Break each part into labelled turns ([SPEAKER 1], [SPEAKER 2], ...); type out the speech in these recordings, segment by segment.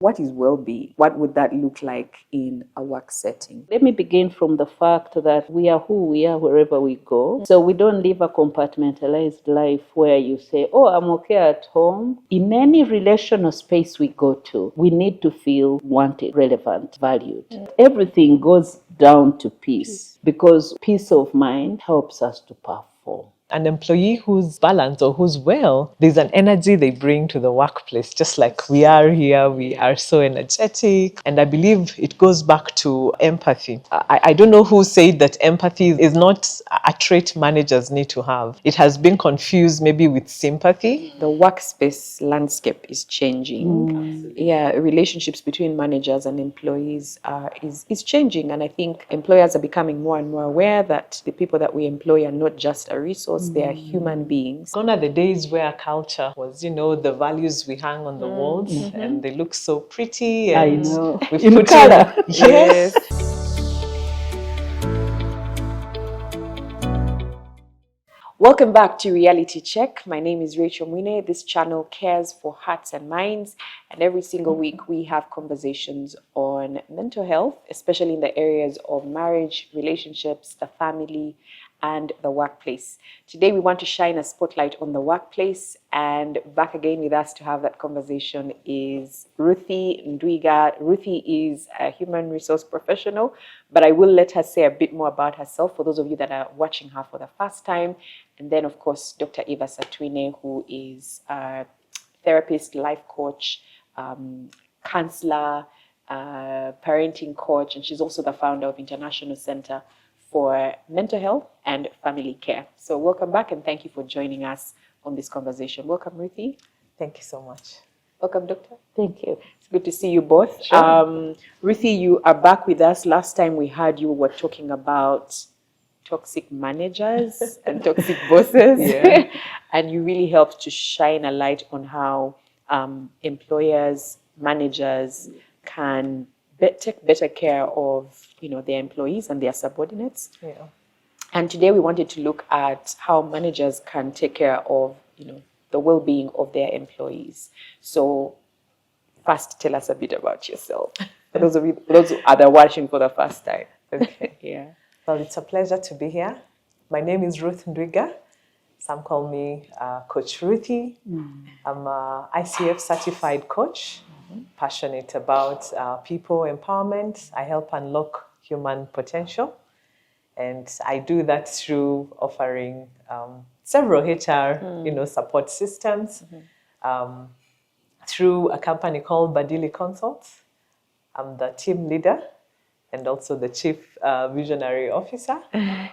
[SPEAKER 1] What is well-being? What would that look like in a work setting?
[SPEAKER 2] Let me begin from the fact that we are who we are wherever we go. So we don't live a compartmentalized life where you say, oh, I'm okay at home. In any relational space we go to, we need to feel wanted, relevant, valued. Everything goes down to peace because peace of mind helps us to perform.
[SPEAKER 3] An employee who's balanced or who's well, there's an energy they bring to the workplace, just like we are here. We are so energetic. And I believe it goes back to empathy. I don't know who said that empathy is not a trait managers need to have. It has been confused maybe with sympathy.
[SPEAKER 1] The workspace landscape is changing. Yeah, relationships between managers and employees is changing. And I think employers are becoming more and more aware that the people that we employ are not just a resource, they are human beings.
[SPEAKER 3] Gone are the days where culture was, the values we hang on the walls and they look so pretty. And
[SPEAKER 2] I know.
[SPEAKER 3] We've
[SPEAKER 2] In
[SPEAKER 3] put
[SPEAKER 2] color.
[SPEAKER 3] Yes.
[SPEAKER 1] Welcome back to Reality Check. My name is Rachel Mwine. This channel cares for hearts and minds. And every single week we have conversations on mental health, especially in the areas of marriage, relationships, the family, and the workplace. Today we want to shine a spotlight on the workplace, and back again with us to have that conversation is Ruthie Ndwiga. Ruthie is a human resource professional, but I will let her say a bit more about herself for those of you that are watching her for the first time. And then, of course, Dr. Eva Satwine, who is a therapist, life coach, counselor, parenting coach, and she's also the founder of International Center for Mental Health and Family Care. So welcome back and thank you for joining us on this conversation. Welcome, Ruthie.
[SPEAKER 3] Thank you so much.
[SPEAKER 1] Welcome, Doctor.
[SPEAKER 2] Thank you.
[SPEAKER 1] It's good to see you both.
[SPEAKER 3] Sure.
[SPEAKER 1] Ruthie, you are back with us. Last time we had you were talking about toxic managers and toxic bosses.
[SPEAKER 3] Yeah.
[SPEAKER 1] And you really helped to shine a light on how employers, managers can take better care of their employees and their subordinates.
[SPEAKER 3] Yeah.
[SPEAKER 1] And today we wanted to look at how managers can take care of the well-being of their employees. So first, tell us a bit about yourself. For those who are watching for the first time.
[SPEAKER 3] Okay.
[SPEAKER 1] Yeah.
[SPEAKER 3] Well, it's a pleasure to be here. My name is Ruth Ndwiga. Some call me Coach Ruthie. I'm a ICF certified coach, passionate about people empowerment. I help unlock human potential. And I do that through offering several HR support systems through a company called Badili Consults. I'm the team leader and also the chief visionary officer,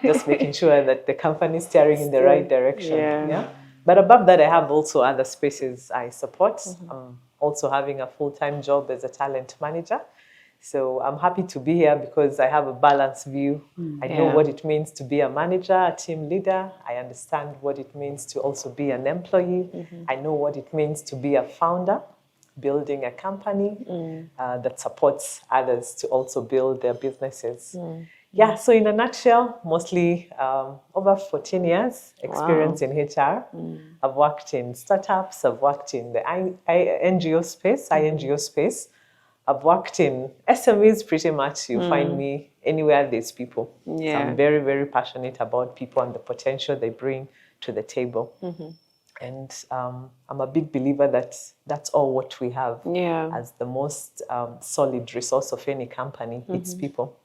[SPEAKER 3] just making sure that the company is steering in the right direction. Yeah. But above that, I have also other spaces I support. I'm also having a full-time job as a talent manager. So I'm happy to be here because I have a balanced view. I know what it means to be a manager, a team leader. I understand what it means to also be an employee. I know what it means to be a founder, building a company that supports others to also build their businesses. Yeah, so in a nutshell, mostly over 14 years experience in HR. I've worked in startups, I've worked in the NGO space. I've worked in SMEs pretty much. You find me anywhere there's people.
[SPEAKER 1] Yeah.
[SPEAKER 3] So I'm very, very passionate about people and the potential they bring to the table. And I'm a big believer that that's all what we have as the most solid resource of any company. It's people.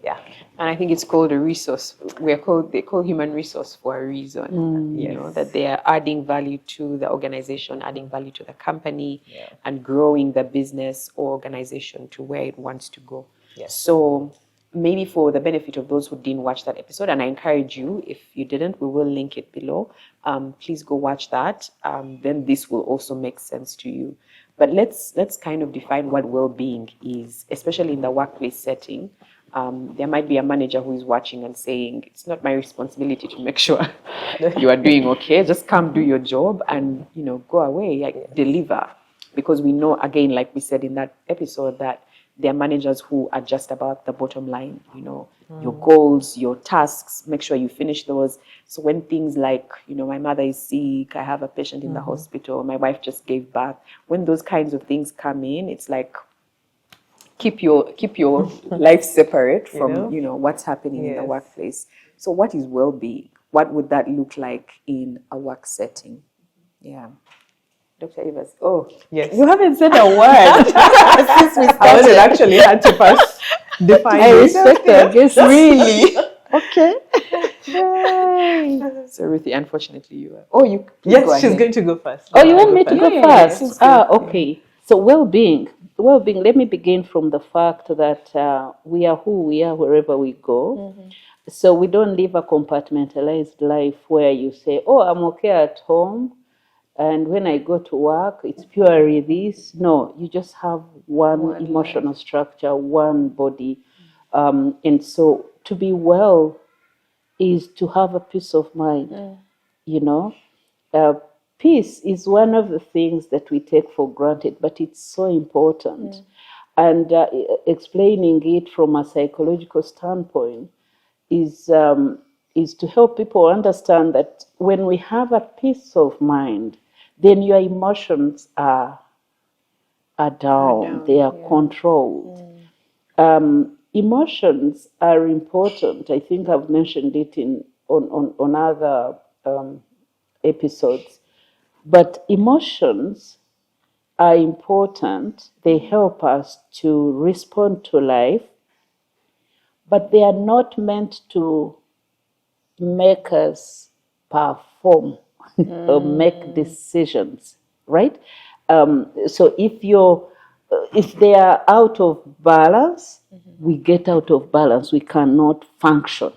[SPEAKER 3] Yeah.
[SPEAKER 1] And I think it's called a resource. They call human resource for a reason. That they are adding value to the organization, adding value to the company, and growing the business or organization to where it wants to go.
[SPEAKER 3] Yes.
[SPEAKER 1] So maybe for the benefit of those who didn't watch that episode, and I encourage you, if you didn't, we will link it below. Please go watch that. Then this will also make sense to you. But let's kind of define what well-being is, especially in the workplace setting. There might be a manager who is watching and saying, it's not my responsibility to make sure you are doing okay. Just come do your job and, go away, deliver. Because we know, again, like we said in that episode, that there are managers who are just about the bottom line, your goals, your tasks, make sure you finish those. So when things like, my mother is sick, I have a patient in the hospital, my wife just gave birth, when those kinds of things come in, it's like, keep your life separate from, what's happening in the workplace. So what is well-being? What would that look like in a work setting? Yeah. Dr. Evers. Oh,
[SPEAKER 3] yes.
[SPEAKER 1] You haven't said a word since we
[SPEAKER 3] I
[SPEAKER 1] started.
[SPEAKER 3] actually had to first define
[SPEAKER 2] I
[SPEAKER 3] it.
[SPEAKER 2] respect her. Guess
[SPEAKER 1] Really?
[SPEAKER 2] Okay.
[SPEAKER 1] So Ruthie, unfortunately, you are. Oh, you.
[SPEAKER 3] Yes,
[SPEAKER 1] go
[SPEAKER 3] she's
[SPEAKER 1] ahead.
[SPEAKER 3] going to go first.
[SPEAKER 2] Oh, you want me to go
[SPEAKER 1] Yeah,
[SPEAKER 2] first?
[SPEAKER 1] yeah.
[SPEAKER 2] Okay. So well-being. Well-being. Let me begin from the fact that we are who we are wherever we go. So we don't live a compartmentalized life where you say, "Oh, I'm okay at home, and when I go to work, it's purely this." No, you just have one emotional structure, one body, and so to be well is to have a peace of mind. Peace is one of the things that we take for granted, but it's so important. And explaining it from a psychological standpoint is to help people understand that when we have a peace of mind, then your emotions are down, they are controlled. Emotions are important. I think I've mentioned it on other episodes. But emotions are important. They help us to respond to life, but they are not meant to make us perform or make decisions, right? So if they are out of balance, we get out of balance. We cannot function,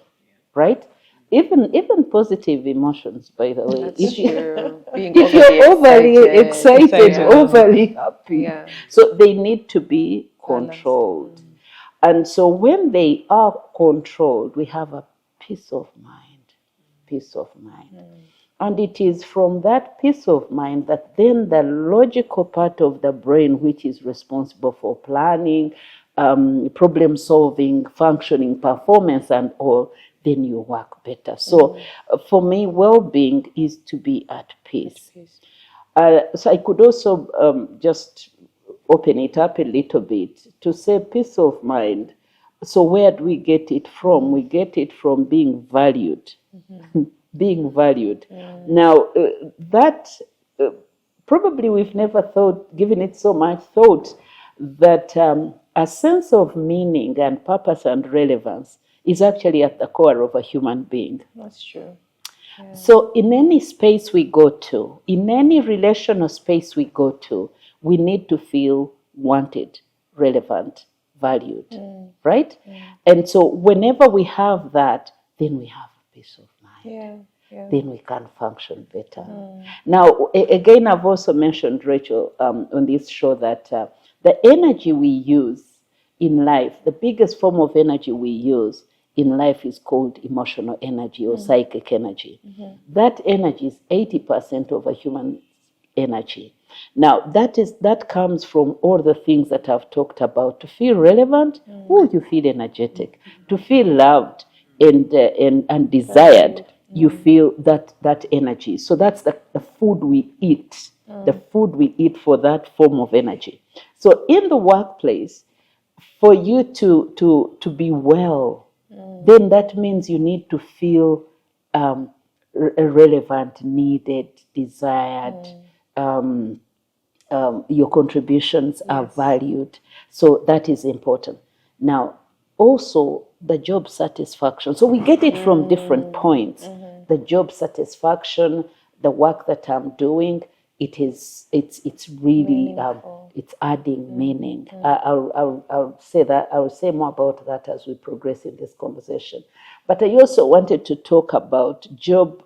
[SPEAKER 2] right? Even positive emotions, by the way.
[SPEAKER 1] If
[SPEAKER 2] you're overly excited, overly happy, so they need to be controlled. And so when they are controlled, we have a peace of mind. Peace of mind. And it is from that peace of mind that then the logical part of the brain, which is responsible for planning, problem solving, functioning, performance, and all, then you work better. So for me, well-being is to be at peace. So I could also just open it up a little bit to say peace of mind. So where do we get it from? We get it from being valued. Being valued. Now, that probably we've never given it so much thought, that a sense of meaning and purpose and relevance is actually at the core of a human being.
[SPEAKER 1] That's true.
[SPEAKER 2] So in any space we go to, in any relational space we go to, we need to feel wanted, relevant, valued, right? And so whenever we have that, then we have a peace of mind. Then we can function better. Now, again, I've also mentioned, Rachel, on this show that the energy we use in life, the biggest form of energy we use in life is called emotional energy or psychic energy. That energy is 80% of a human energy. Now, that comes from all the things that I've talked about. To feel relevant, you feel energetic. To feel loved and desired, you feel that energy. So that's the food we eat, the food we eat for that form of energy. So in the workplace, for you to be well, then that means you need to feel relevant, needed, desired. Your contributions are valued. So that is important. Now, also the job satisfaction. So we get it from different points. The job satisfaction, the work that I'm doing, it's really it's adding meaning. I'll say that. I will say more about that as we progress in this conversation. But I also wanted to talk about job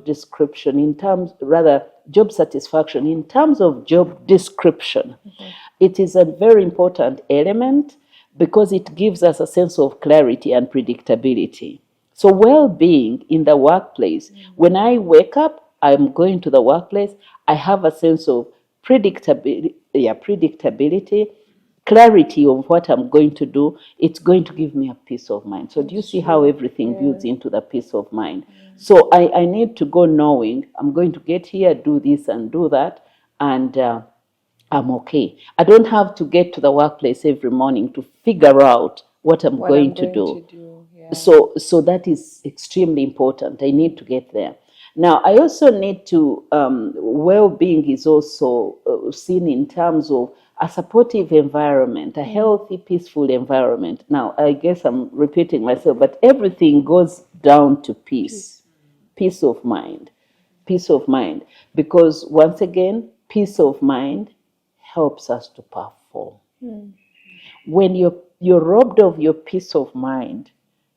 [SPEAKER 2] description job satisfaction in terms of job description. It is a very important element because it gives us a sense of clarity and predictability. So well-being in the workplace, when I wake up, I'm going to the workplace, I have a sense of predictability, clarity of what I'm going to do, it's going to give me a peace of mind. So do you see how everything builds into the peace of mind? So I need to go knowing I'm going to get here, do this and do that, and I'm okay. I don't have to get to the workplace every morning to figure out what I'm going to do.
[SPEAKER 1] Yeah.
[SPEAKER 2] So that is extremely important. I need to get there. Now, I also need to, well-being is also seen in terms of a supportive environment, a healthy, peaceful environment. Now, I guess I'm repeating myself, but everything goes down to peace, peace of mind, peace of mind. Because once again, peace of mind helps us to perform. When you're robbed of your peace of mind,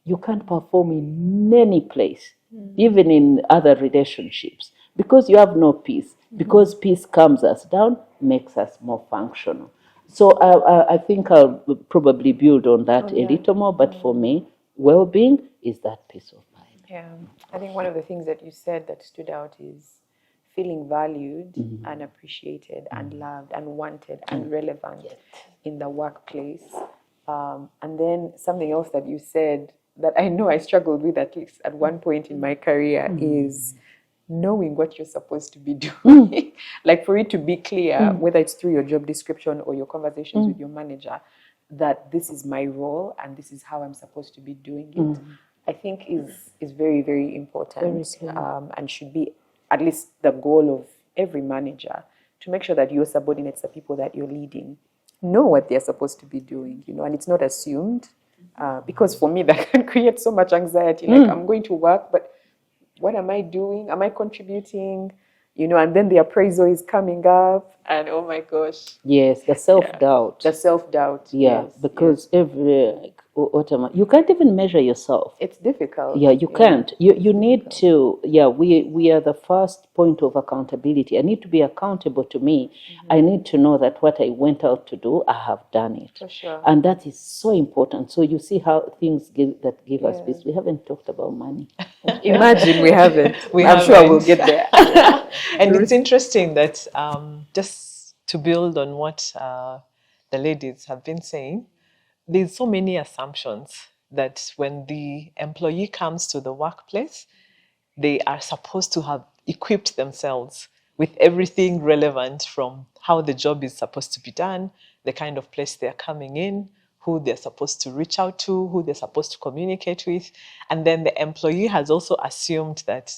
[SPEAKER 2] you can't perform in any place, even in other relationships, because you have no peace. Because peace calms us down, makes us more functional. So I think I'll probably build on that a little more, but for me, well-being is that peace of mind.
[SPEAKER 1] Yeah, I think one of the things that you said that stood out is feeling valued and appreciated and loved and wanted and relevant in the workplace. And then something else that you said that I know I struggled with at least at one point in my career is knowing what you're supposed to be doing. Like for it to be clear, whether it's through your job description or your conversations with your manager, that this is my role and this is how I'm supposed to be doing it, I think is very, very important, and should be at least the goal of every manager, to make sure that your subordinates, the people that you're leading, know what they're supposed to be doing, and it's not assumed. Because for me, that can create so much anxiety. Like, I'm going to work, but what am I doing? Am I contributing? And then the appraisal is coming up, and oh my gosh.
[SPEAKER 2] Yes, the self-doubt.
[SPEAKER 1] The self-doubt.
[SPEAKER 2] Yeah,
[SPEAKER 1] yes,
[SPEAKER 2] because you can't even measure yourself.
[SPEAKER 1] it's difficult.
[SPEAKER 2] Yeah, you can't. You need to, we are the first point of accountability. I need to be accountable to me. I need to know that what I went out to do, I have done it.
[SPEAKER 1] For sure.
[SPEAKER 2] And that is so important. So you see how things give us peace. We haven't talked about money.
[SPEAKER 1] Imagine we haven't.
[SPEAKER 3] I'm
[SPEAKER 1] sure we'll get there.
[SPEAKER 3] And it's interesting that just to build on what the ladies have been saying, there's so many assumptions that when the employee comes to the workplace, they are supposed to have equipped themselves with everything relevant, from how the job is supposed to be done, the kind of place they're coming in, who they're supposed to reach out to, who they're supposed to communicate with. And then the employee has also assumed that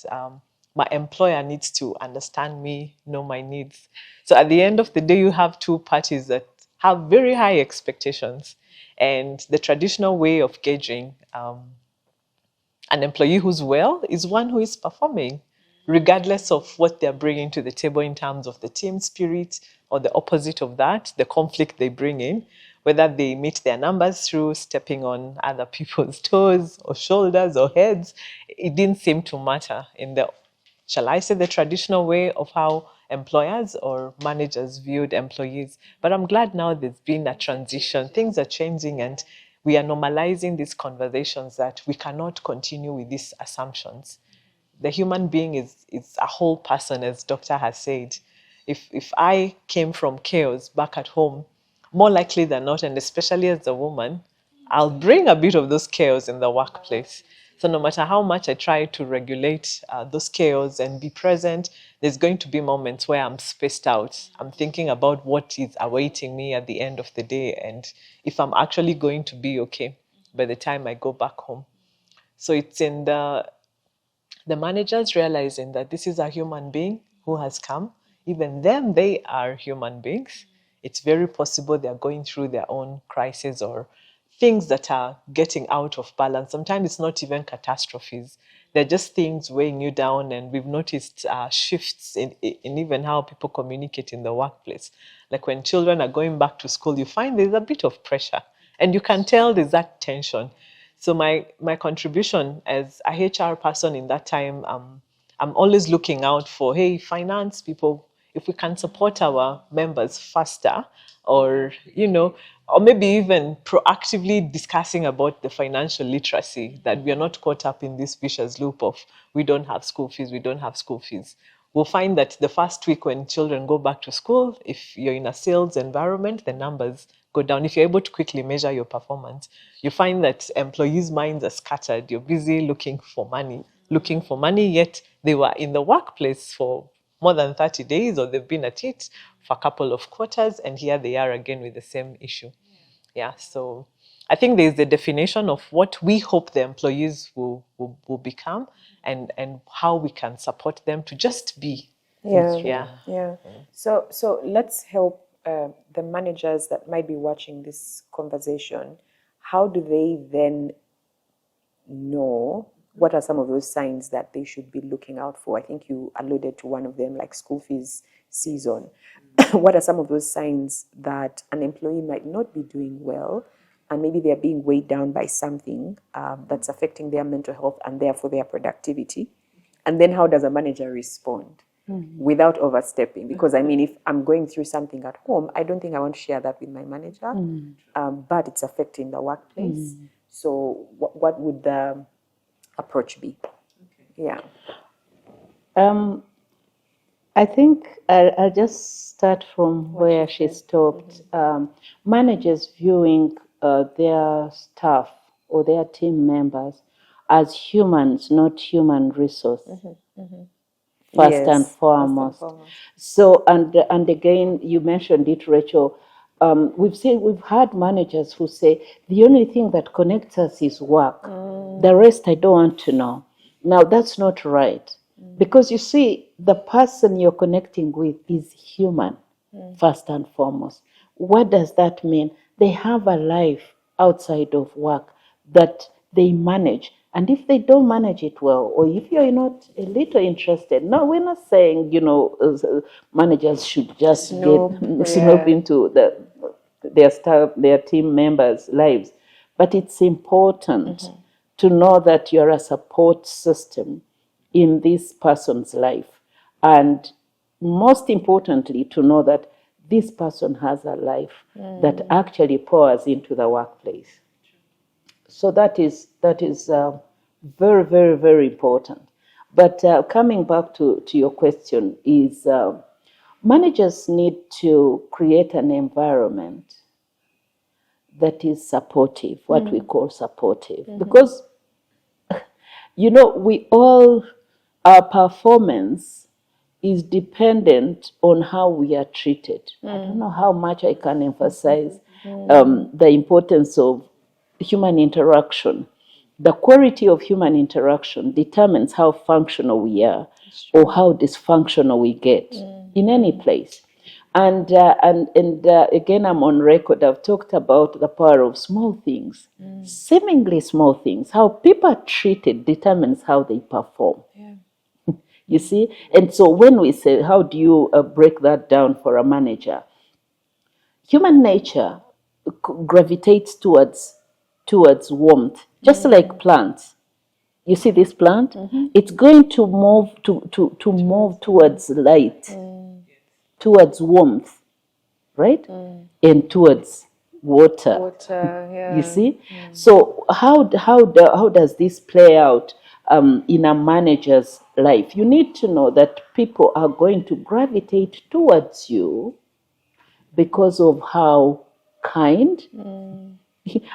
[SPEAKER 3] my employer needs to understand me, know my needs. So at the end of the day, you have two parties that have very high expectations. And the traditional way of gauging an employee who's well is one who is performing, regardless of what they're bringing to the table in terms of the team spirit, or the opposite of that, the conflict they bring in, whether they meet their numbers through stepping on other people's toes or shoulders or heads. It didn't seem to matter in the, shall I say, the traditional way of how employers or managers viewed employees. But I'm glad now there's been a transition. Things are changing, and we are normalizing these conversations that we cannot continue with these assumptions. The human being is a whole person, as Doctor has said. If I came from chaos back at home, more likely than not, and especially as a woman, I'll bring a bit of those chaos in the workplace. So no matter how much I try to regulate those chaos and be present, there's going to be moments where I'm spaced out. I'm thinking about what is awaiting me at the end of the day, and if I'm actually going to be okay by the time I go back home. So it's in the managers realizing that this is a human being who has come. Even them, they are human beings. It's very possible they're going through their own crisis or things that are getting out of balance. Sometimes it's not even catastrophes. They're just things weighing you down, and we've noticed shifts in even how people communicate in the workplace. Like when children are going back to school, you find there's a bit of pressure, and you can tell there's that tension. So my contribution as a HR person in that time, I'm always looking out for, hey, finance people, if we can support our members faster, or, or maybe even proactively discussing about the financial literacy, that we are not caught up in this vicious loop of we don't have school fees. We'll find that the first week when children go back to school, if you're in a sales environment, the numbers go down. If you're able to quickly measure your performance, you find that employees' minds are scattered. You're busy looking for money, yet they were in the workplace for more than 30 days, or they've been at it for a couple of quarters, and here they are again with the same issue. Yeah, so I think there's the definition of what we hope the employees will become, and how we can support them to just be.
[SPEAKER 1] Yeah. So let's help the managers that might be watching this conversation. How do they then know what are some of those signs that they should be looking out for? I think you alluded to one of them, like school fees season. What are some of those signs that an employee might not be doing well, and maybe they're being weighed down by something that's affecting their mental health and therefore their productivity? And then how does a manager respond without overstepping? Because I mean, if I'm going through something at home, I don't think I want to share that with my manager, but it's affecting the workplace. So what would the approach be? Yeah.
[SPEAKER 2] I think I'll just start from where she stopped. Managers viewing their staff or their team members as humans, not human resource. First and foremost. So, and again, you mentioned it, Rachel. We've had managers who say the only thing that connects us is work. The rest I don't want to know. Now that's not right, because you see, the person you're connecting with is human, first and foremost. What does that mean? They have a life outside of work that they manage. And if they don't manage it well, or if you're not a little interested, no, we're not saying, managers should just snoop into their staff, their team members' lives. But it's important to know that you're a support system in this person's life. And most importantly, to know that this person has a life that actually pours into the workplace. So that is very, very, very important. But coming back to your question is managers need to create an environment that is supportive, what we call supportive. Because, we all, our performance is dependent on how we are treated. I don't know how much I can emphasize the importance of human interaction. The quality of human interaction determines how functional we are or how dysfunctional we get in any place. And again, I'm on record. I've talked about the power of small things, seemingly small things. How people are treated determines how they perform. You see? And so when we say, how do you break that down for a manager? Human nature gravitates towards warmth, just like plants. You see this plant? It's going to move to move towards light, towards warmth, right? And towards water. You see? So how does this play out in a manager's life? You need to know that people are going to gravitate towards you because of how kind,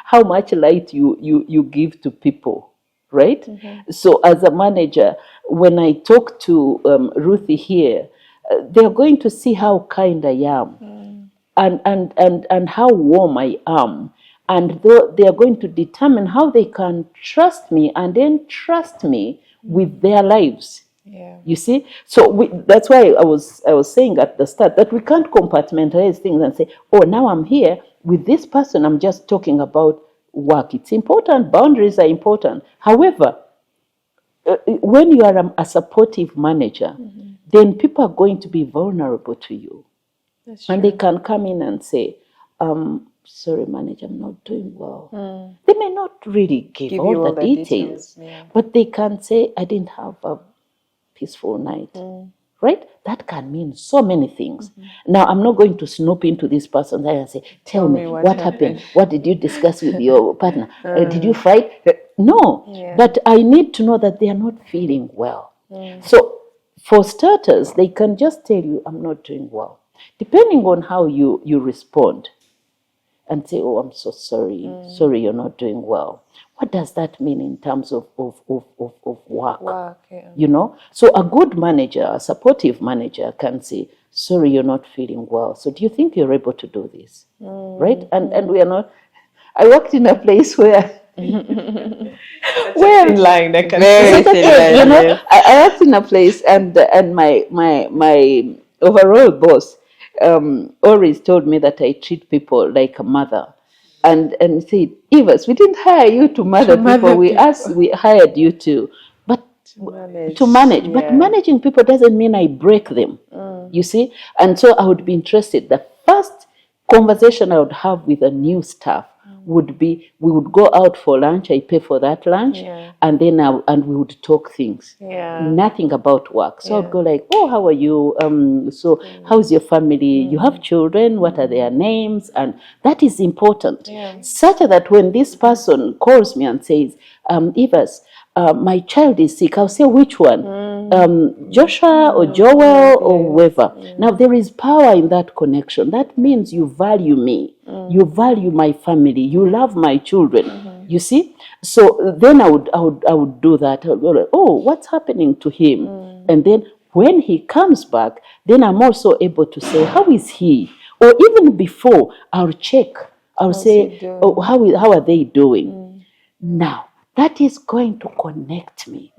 [SPEAKER 2] how much light you give to people, right? So as a manager, when I talk to Ruth here, they're going to see how kind I am and how warm I am. And they are going to determine how they can trust me and entrust me with their lives. You see? So that's why I was saying at the start that we can't compartmentalize things and say, oh, now I'm here with this person, I'm just talking about work. It's important. Boundaries are important. However, when you are a supportive manager, then people are going to be vulnerable to you. And they can come in and say, sorry, manager, I'm not doing well. They may not really give all the details, but they can say, I didn't have a peaceful night. Right? That can mean so many things. Now, I'm not going to snoop into this person's eye and say, tell me what happened? What did you discuss with your partner? Did you fight? No. But I need to know that they are not feeling well. So, for starters, they can just tell you, I'm not doing well. Depending on how you respond, and say, oh, I'm so sorry. Sorry, you're not doing well. What does that mean in terms of work? You know, so a good manager, a supportive manager can say, sorry, you're not feeling well. So do you think you're able to do this? Right? And we are not. I worked in a place where
[SPEAKER 3] In line, I can
[SPEAKER 1] Very
[SPEAKER 3] say.
[SPEAKER 1] similar.
[SPEAKER 2] you know,
[SPEAKER 1] Yes.
[SPEAKER 2] I worked in a place, and my overall boss always told me that I treat people like a mother, and said, Evers, we didn't hire you to mother people. We hired you to manage. But managing people doesn't mean I break them. You see, and so I would be interested. The first conversation I would have with a new staff would be, we would go out for lunch. I pay for that lunch, and then we would talk things. Nothing about work. So I'd go like, oh, how are you? So how's your family? You have children? What are their names? And that is important. Such that when this person calls me and says, Evers, my child is sick, I'll say, which one? Joshua or Joel or whoever. Now, there is power in that connection. That means you value me. You value my family. You love my children. You see? So then I would do that. I would go like, oh, what's happening to him? And then when he comes back, then I'm also able to say, how is he? Or even before, I'll check. I'll say, oh, how are they doing? Now, that is going to connect me.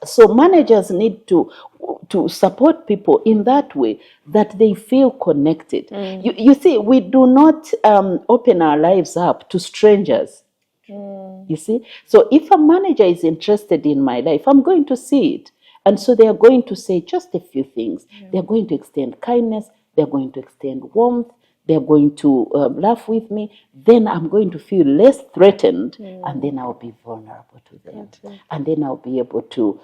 [SPEAKER 2] So managers need to support people in that way, that they feel connected. You see, we do not open our lives up to strangers. You see? So if a manager is interested in my life, I'm going to see it. And so they are going to say just a few things. They're going to extend kindness. They're going to extend warmth. They're going to laugh with me. Then I'm going to feel less threatened, and then I'll be vulnerable to them. And then I'll be able to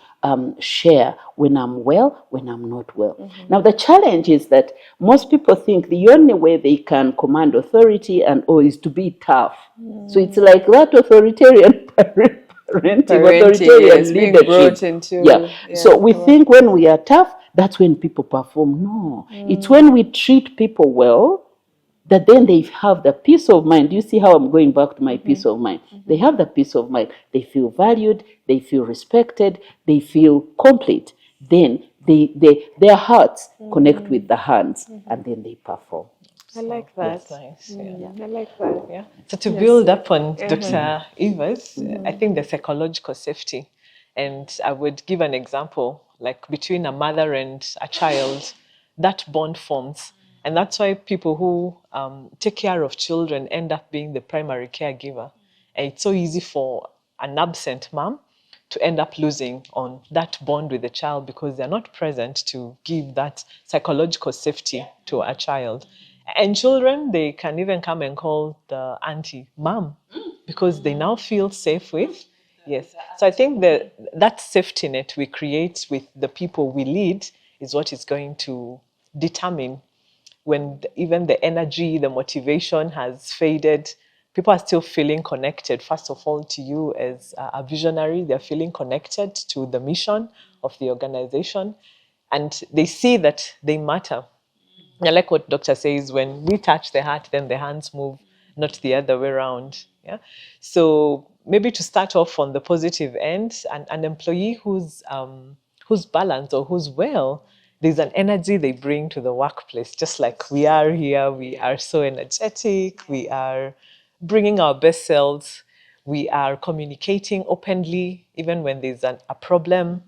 [SPEAKER 2] share when I'm well, when I'm not well. Now, the challenge is that most people think the only way they can command authority is to be tough. So it's like that authoritarian parenting, authoritarian leadership. So we think when we are tough, that's when people perform. No, it's when we treat people well, that then they have the peace of mind. You see how I'm going back to my peace of mind? They have the peace of mind. They feel valued. They feel respected. They feel complete. Then their hearts connect with the hands, and then they perform.
[SPEAKER 1] I like that.
[SPEAKER 3] That's nice.
[SPEAKER 1] I like that.
[SPEAKER 3] Yeah. So to build up on Dr. Evers, I think the psychological safety, and I would give an example, like between a mother and a child, that bond forms. And that's why people who take care of children end up being the primary caregiver. And it's so easy for an absent mom to end up losing on that bond with the child because they're not present to give that psychological safety to a child. And children, they can even come and call the auntie mom because they now feel safe with. Yes. So I think that safety net we create with the people we lead is what is going to determine when even the energy, the motivation has faded, people are still feeling connected, first of all, to you as a visionary. They're feeling connected to the mission of the organization, and they see that they matter. I like what Doctor says, when we touch the heart, then the hands move, not the other way around. Yeah. So maybe to start off on the positive end, an employee who's balanced or who's well, there's an energy they bring to the workplace, just like we are here. We are so energetic. We are bringing our best selves. We are communicating openly, even when there's a problem.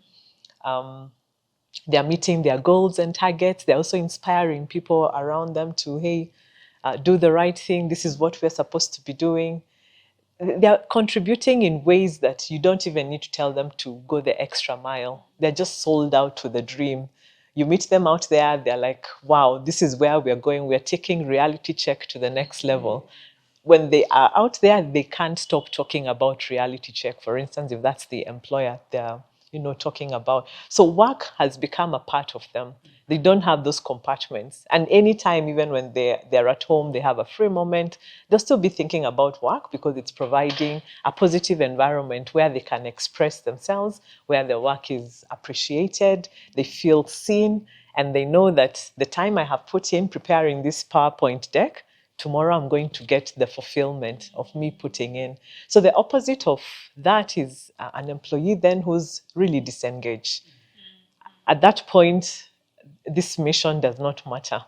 [SPEAKER 3] They're meeting their goals and targets. They're also inspiring people around them to, hey, do the right thing. This is what we're supposed to be doing. They're contributing in ways that you don't even need to tell them to go the extra mile. They're just sold out to the dream. You meet them out there, they're like, wow, this is where we're going. We're taking reality check to the next level. When they are out there, they can't stop talking about reality check. For instance, if that's the employer they're talking about. So work has become a part of them. They don't have those compartments. And anytime, even when they're at home, they have a free moment, they'll still be thinking about work because it's providing a positive environment where they can express themselves, where their work is appreciated, they feel seen, and they know that the time I have put in preparing this PowerPoint deck tomorrow I'm going to get the fulfillment of me putting in. So the opposite of that is an employee then who's really disengaged. At that point, this mission does not matter.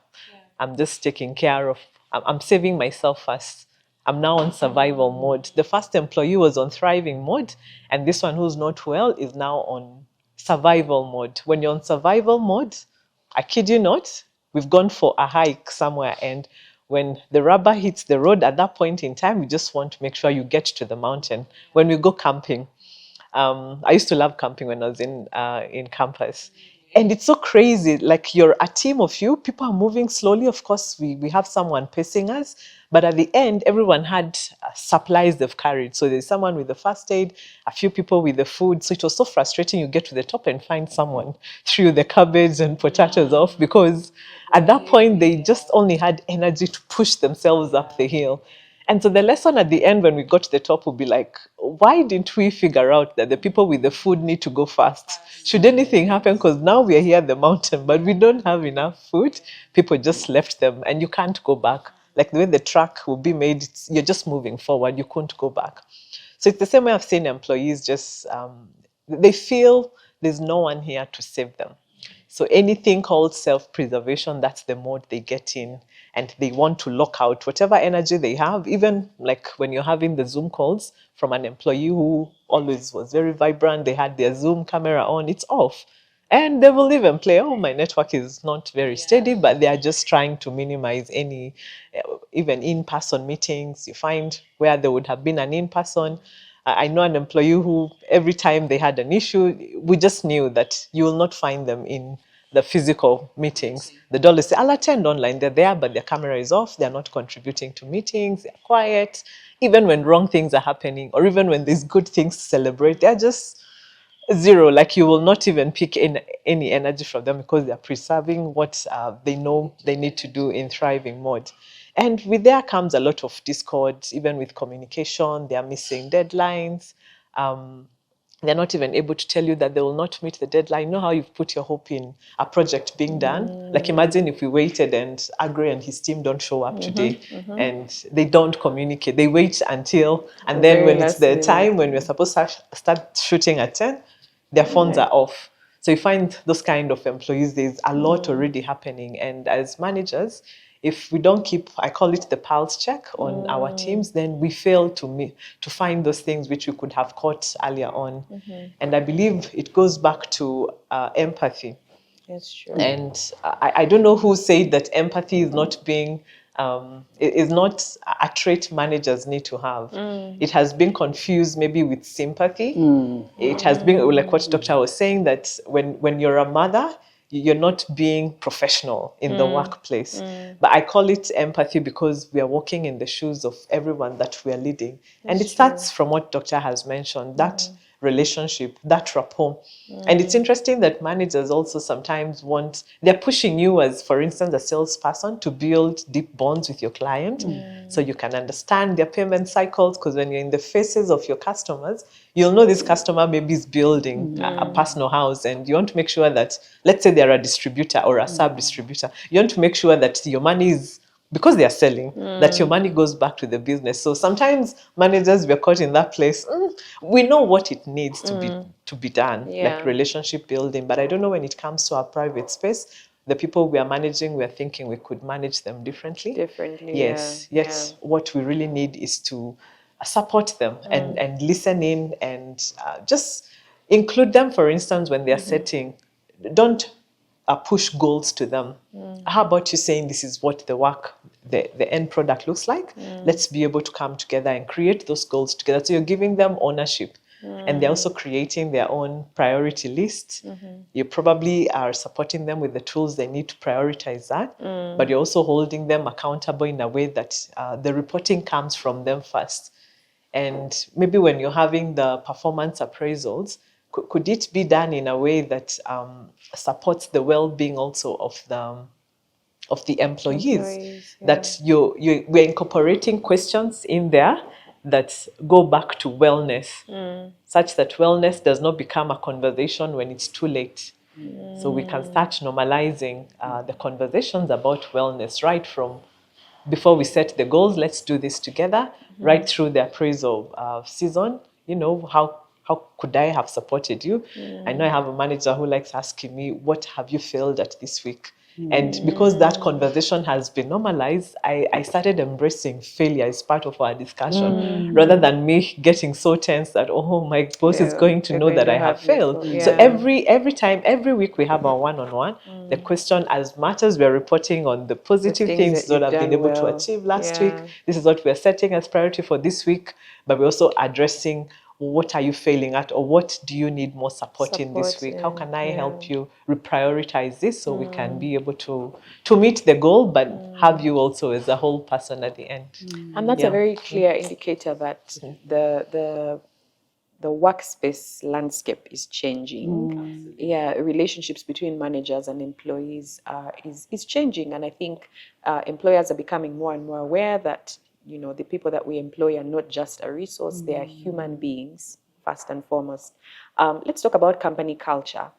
[SPEAKER 3] I'm just taking care of, I'm saving myself first. I'm now on survival mode. The first employee was on thriving mode, and this one who's not well is now on survival mode. When you're on survival mode, I kid you not, we've gone for a hike somewhere, and when the rubber hits the road at that point in time, you just want to make sure you get to the mountain. When we go camping, I used to love camping when I was in campus. And it's so crazy. Like, you're a team of you, people are moving slowly. Of course, we have someone pacing us. But at the end, everyone had supplies they've carried. So there's someone with the first aid, a few people with the food. So it was so frustrating. You get to the top and find someone threw the cabbage and potatoes off, because at that point, they just only had energy to push themselves up the hill. And so the lesson at the end when we got to the top would be like, why didn't we figure out that the people with the food need to go first? Should anything happen, because now we are here at the mountain, but we don't have enough food, people just left them and you can't go back. Like the way the track will be made, you're just moving forward, you couldn't go back. So it's the same way I've seen employees just, they feel there's no one here to save them. So anything called self-preservation, that's the mode they get in, and they want to lock out whatever energy they have. Even like when you're having the Zoom calls from an employee who always was very vibrant, they had their Zoom camera on, it's off. And they will even play, oh, my network is not very steady, but they are just trying to minimize any, even in-person meetings. You find where there would have been an in-person, I know an employee who every time they had an issue, we just knew that you will not find them in the physical meetings. The dollars say, I'll attend online. They're there, but their camera is off. They're not contributing to meetings. They're quiet. Even when wrong things are happening, or even when there's good things to celebrate, they're just zero. Like, you will not even pick any energy from them, because they're preserving what they know they need to do in thriving mode. And with there comes a lot of discord, even with communication. They are missing deadlines. They're not even able to tell you that they will not meet the deadline. You know how you've put your hope in a project being done? Like, imagine if we waited and Agri and his team don't show up today, and they don't communicate. They wait until, and then when it's the time when we're supposed to start shooting at 10, their phones are off. So you find those kind of employees, there's a lot already happening. And as managers, if we don't keep, I call it the pulse check on our teams, then we fail to find those things which we could have caught earlier on. And I believe it goes back to empathy.
[SPEAKER 1] That's true.
[SPEAKER 3] And I don't know who said that empathy is not being, is not a trait managers need to have. It has been confused maybe with sympathy. It has been like what Doctor was saying, that when you're a mother, you're not being professional in the workplace. But I call it empathy, because we are walking in the shoes of everyone that we are leading. And it starts from what Doctor has mentioned, that relationship, that rapport. And it's interesting that managers also sometimes they're pushing you as, for instance, a salesperson, to build deep bonds with your client, so you can understand their payment cycles, because when you're in the faces of your customers, you'll know this customer maybe is building a personal house, and you want to make sure that, let's say they're a distributor or a sub-distributor, you want to make sure that your money is, because they are selling, that your money goes back to the business. So sometimes managers, we're caught in that place. We know what it needs to be done, like relationship building. But I don't know, when it comes to our private space, the people we are managing, we're thinking we could manage them differently. Yes. What we really need is to support them and listen in, and just include them. For instance, when they're setting, don't push goals to them. How about you saying, this is what the end product looks like? Let's be able to come together and create those goals together. So you're giving them ownership, and they're also creating their own priority list. You probably are supporting them with the tools they need to prioritize that, but you're also holding them accountable in a way that the reporting comes from them first. And maybe when you're having the performance appraisals, could it be done in a way that supports the well-being also of the employees? That we're incorporating questions in there that go back to wellness, such that wellness does not become a conversation when it's too late. So we can start normalizing the conversations about wellness right from before we set the goals, let's do this together. Right through the appraisal season, how could I have supported you? I know I have a manager who likes asking me, what have you failed at this week? And because that conversation has been normalized, I started embracing failure as part of our discussion rather than me getting so tense that, oh, my boss is going to know that I have failed. So every time, every week we have our one-on-one, the question, as much as we're reporting on the positive things that I've been able to achieve last week, this is what we're setting as priority for this week, but we're also addressing what are you failing at, or what do you need more support in this week? How can I help you reprioritize this so we can be able to meet the goal, but have you also as a whole person at the end?
[SPEAKER 1] And that's a very clear indicator that the workspace landscape is changing. Relationships between managers and employees is changing, and I think employers are becoming more and more aware that the people that we employ are not just a resource; they are human beings first and foremost. Let's talk about company culture,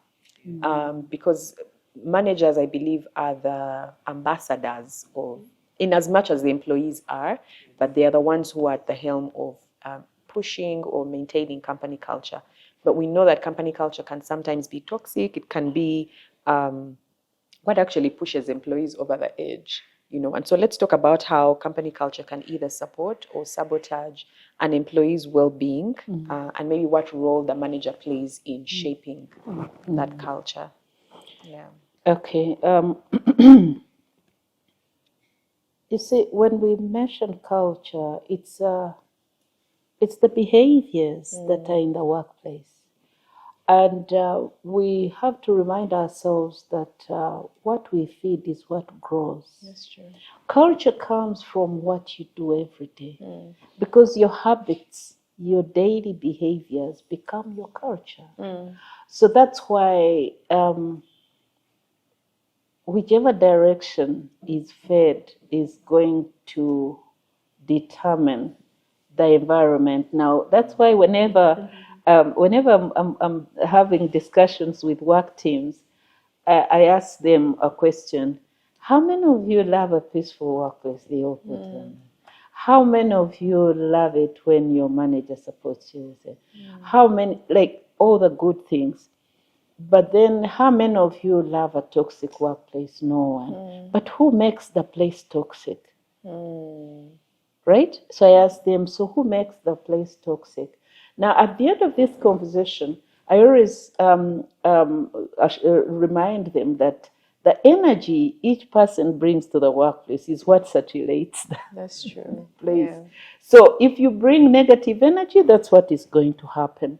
[SPEAKER 1] because managers, I believe, are the ambassadors of, in as much as the employees are, but they are the ones who are at the helm of pushing or maintaining company culture. But we know that company culture can sometimes be toxic. It can be what actually pushes employees over the edge. And so let's talk about how company culture can either support or sabotage an employee's well-being, and maybe what role the manager plays in shaping that culture. Yeah.
[SPEAKER 2] Okay. You see, when we mention culture, it's the behaviors that are in the workplace. And we have to remind ourselves that what we feed is what grows.
[SPEAKER 1] That's true.
[SPEAKER 2] Culture comes from what you do every day. Because your habits, your daily behaviors become your culture. So that's why whichever direction is fed is going to determine the environment. Now, that's why whenever I'm having discussions with work teams, I ask them a question: how many of you love a peaceful workplace? They all put them. How many of you love it when your manager supports you? How many, like all the good things? But then how many of you love a toxic workplace? No one. But who makes the place toxic? Right? So I ask them, so who makes the place toxic? Now, at the end of this conversation, I always remind them that the energy each person brings to the workplace is what circulates
[SPEAKER 1] That's true.
[SPEAKER 2] the place. So if you bring negative energy, that's what is going to happen.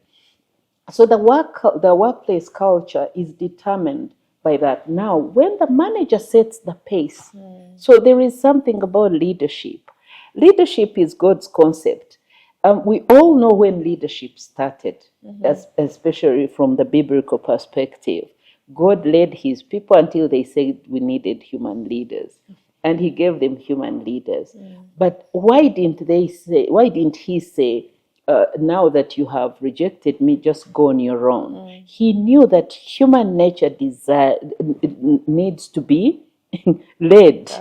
[SPEAKER 2] So the workplace culture is determined by that. Now, when the manager sets the pace, so there is something about leadership. Leadership is God's concept. We all know when leadership started, especially from the biblical perspective. God led his people until they said we needed human leaders, and he gave them human leaders. But why didn't he say, now that you have rejected me, just go on your own? He knew that human nature needs to be led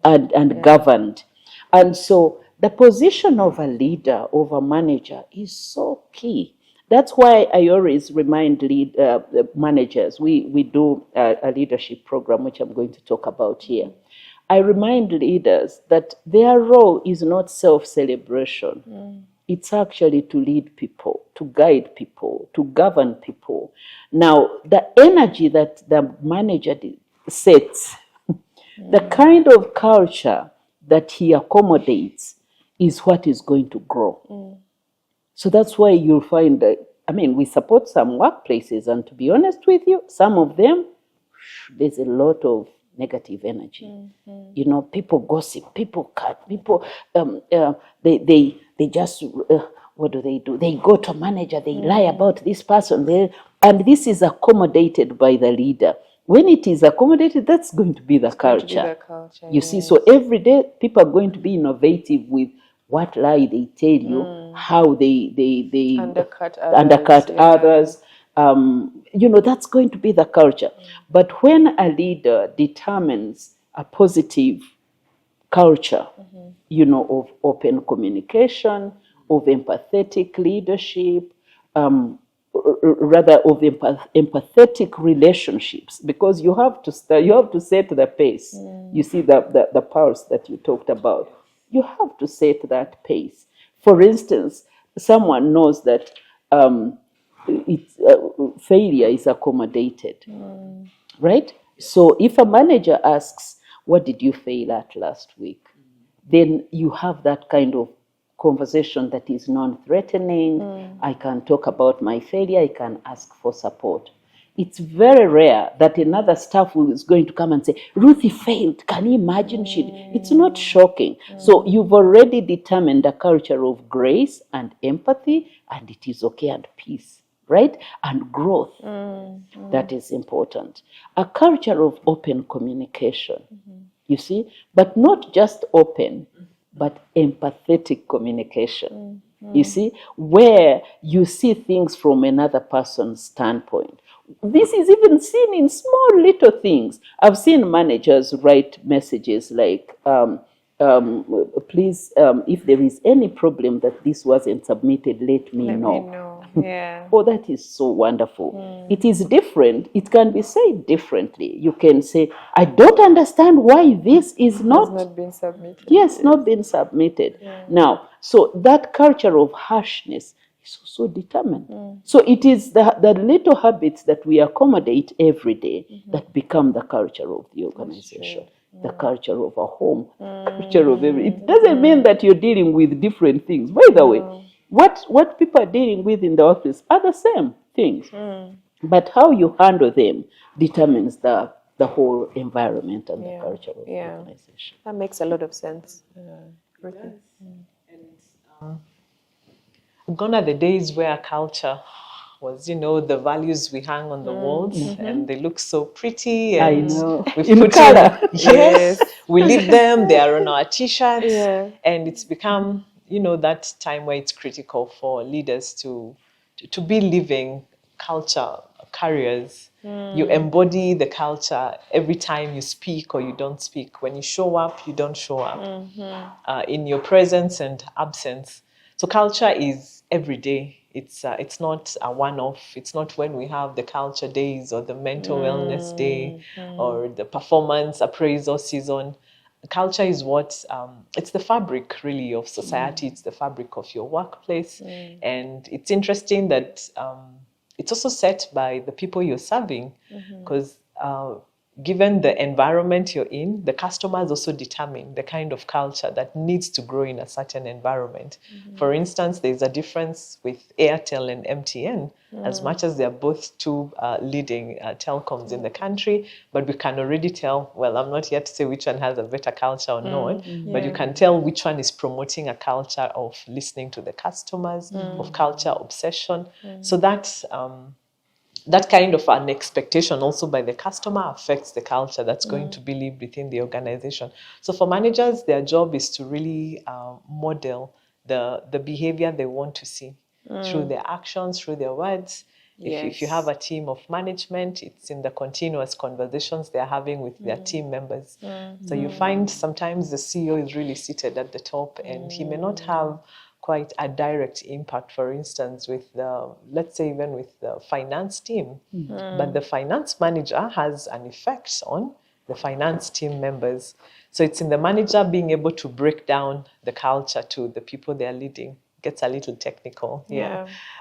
[SPEAKER 2] and governed. And so the position of a leader, of a manager, is so key. That's why I always remind managers. We do a leadership program, which I'm going to talk about here. I remind leaders that their role is not self-celebration. It's actually to lead people, to guide people, to govern people. Now, the energy that the manager sets, the kind of culture that he accommodates is what is going to grow. So that's why you'll find that, we support some workplaces, and to be honest with you, some of them, there's a lot of negative energy. People gossip, people cut, people, they just, what do? They go to a manager, they lie about this person, and this is accommodated by the leader. When it is accommodated, that's going to be the culture. You see, so every day people are going to be innovative with what lie they tell you, how they
[SPEAKER 1] undercut
[SPEAKER 2] others. That's going to be the culture. But when a leader determines a positive culture, of open communication, of empathetic leadership, rather of empathetic relationships, because you have to set the pace. You see the pulse that you talked about. You have to set that pace. For instance, someone knows that failure is accommodated, right? So if a manager asks, "What did you fail at last week?" then you have that kind of conversation that is non-threatening. I can talk about my failure. I can ask for support. It's very rare that another staff is going to come and say, "Ruthie failed. Can you imagine?" It's not shocking. So you've already determined a culture of grace and empathy, and it is okay, and peace, right? And growth. That is important. A culture of open communication. You see, but not just open, but empathetic communication. You see, where you see things from another person's standpoint. This is even seen in small little things. I've seen managers write messages like, "Please, if there is any problem that this wasn't submitted, let me know."
[SPEAKER 1] Yeah.
[SPEAKER 2] Oh, that is so wonderful. It is different. It can be said differently. You can say, "I don't understand why this is not
[SPEAKER 1] been submitted.
[SPEAKER 2] Yes, not been submitted." Now, so that culture of harshness is also determined. So it is the little habits that we accommodate every day that become the culture of the organization, the culture of a home, culture of every. It doesn't mean that you're dealing with different things. By the way, what people are dealing with in the office are the same things, but how you handle them determines the whole environment and the culture of the organization.
[SPEAKER 1] That makes a lot of sense.
[SPEAKER 3] Gone are the days where culture was, the values we hang on the walls, and they look so pretty. And
[SPEAKER 2] I know.
[SPEAKER 3] we've
[SPEAKER 2] In
[SPEAKER 3] put
[SPEAKER 2] color.
[SPEAKER 3] yes, we leave them. They are on our T-shirts, and it's become, that time where it's critical for leaders to be living culture carriers. You embody the culture every time you speak or you don't speak. When you show up, you don't show up. In your presence and absence. So culture is every day. It's not a one-off. It's not when we have the culture days or the mental wellness day or the performance appraisal season. Culture is what, it's the fabric really of society. It's the fabric of your workplace. And it's interesting that it's also set by the people you're serving, because given the environment you're in, the customers also determine the kind of culture that needs to grow in a certain environment. For instance, there's a difference with Airtel and MTN, as much as they're both two leading telecoms in the country, but we can already tell, well, I'm not yet to say which one has a better culture or not, but you can tell which one is promoting a culture of listening to the customers, of culture obsession. So that's that kind of an expectation also by the customer affects the culture that's going to be lived within the organization. So for managers, their job is to really model the behavior they want to see through their actions, through their words. If you have a team of management, it's in the continuous conversations they're having with their team members. So you find sometimes the CEO is really seated at the top and he may not have quite a direct impact, for instance, with let's say even with the finance team. But the finance manager has an effect on the finance team members. So it's in the manager being able to break down the culture to the people they're leading. Gets a little technical,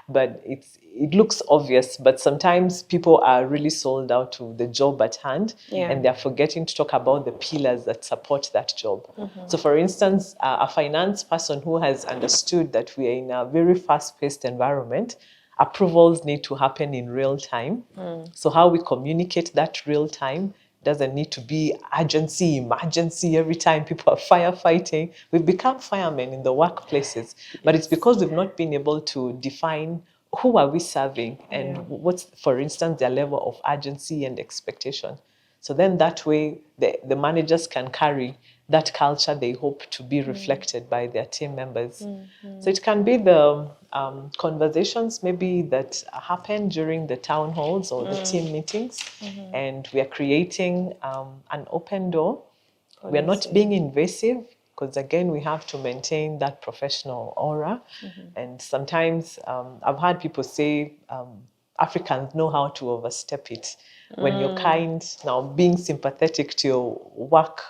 [SPEAKER 3] but it looks obvious, but sometimes people are really sold out to the job at hand, and they're forgetting to talk about the pillars that support that job. So for instance, a finance person who has understood that we are in a very fast-paced environment, approvals need to happen in real time. So how we communicate that real time doesn't need to be urgency, emergency every time people are firefighting. We've become firemen in the workplaces, but it's because we've not been able to define who are we serving and what's, for instance, their level of urgency and expectation. So then that way, the managers can carry that culture they hope to be reflected by their team members. So it can be the conversations maybe that happen during the town halls or the team meetings, and we are creating an open door We are not being invasive, because again, we have to maintain that professional aura. And sometimes I've heard people say Africans know how to overstep it. When you're kind, now being sympathetic to your work,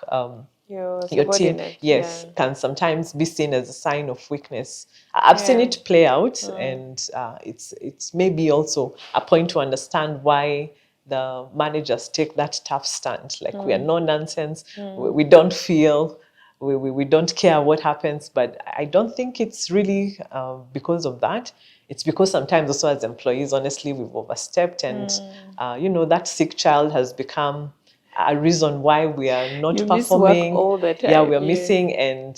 [SPEAKER 3] your team, yes, can sometimes be seen as a sign of weakness. I've seen it play out, and it's maybe also a point to understand why the managers take that tough stand. Like, we are no nonsense, we don't feel, we don't care what happens. But I don't think it's really because of that. It's because sometimes also as employees, honestly, we've overstepped, and that sick child has become a reason why we are not performing.
[SPEAKER 1] All the time.
[SPEAKER 3] Yeah, we are missing. And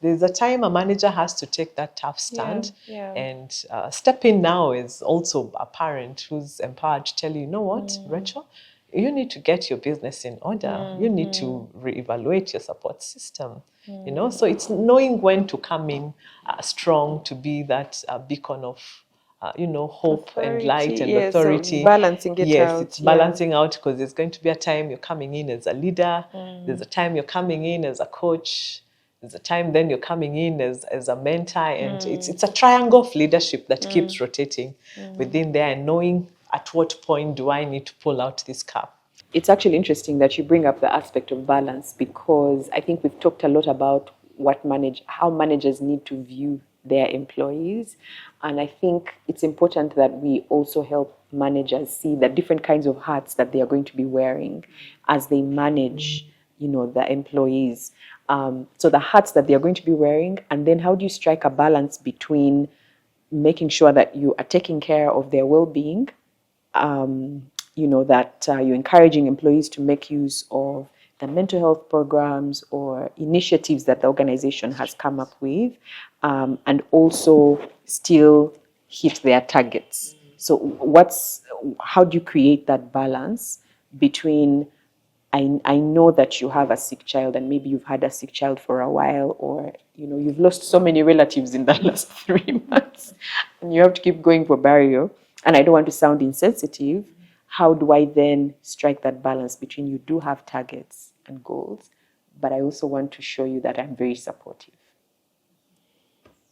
[SPEAKER 3] there's a time a manager has to take that tough stand. And step in now is also a parent who's empowered to tell you, you know what, Rachel, you need to get your business in order. You need to reevaluate your support system. So it's knowing when to come in strong, to be that beacon of hope and light and authority.
[SPEAKER 1] So balancing it out.
[SPEAKER 3] It's balancing out, because there's going to be a time you're coming in as a leader. There's a time you're coming in as a coach. There's a time then you're coming in as a mentor. And it's a triangle of leadership that keeps rotating within there, and knowing at what point do I need to pull out this cap.
[SPEAKER 1] It's actually interesting that you bring up the aspect of balance, because I think we've talked a lot about how managers need to view their employees. And I think it's important that we also help managers see the different kinds of hats that they are going to be wearing as they manage, the employees. So the hats that they are going to be wearing, and then how do you strike a balance between making sure that you are taking care of their well-being, that you're encouraging employees to make use of the mental health programs or initiatives that the organization has come up with, and also still hit their targets. So how do you create that balance between, I know that you have a sick child, and maybe you've had a sick child for a while, or you've lost so many relatives in the last 3 months, and you have to keep going for burial, and I don't want to sound insensitive. How do I then strike that balance between, you do have targets and goals, but I also want to show you that I'm very supportive?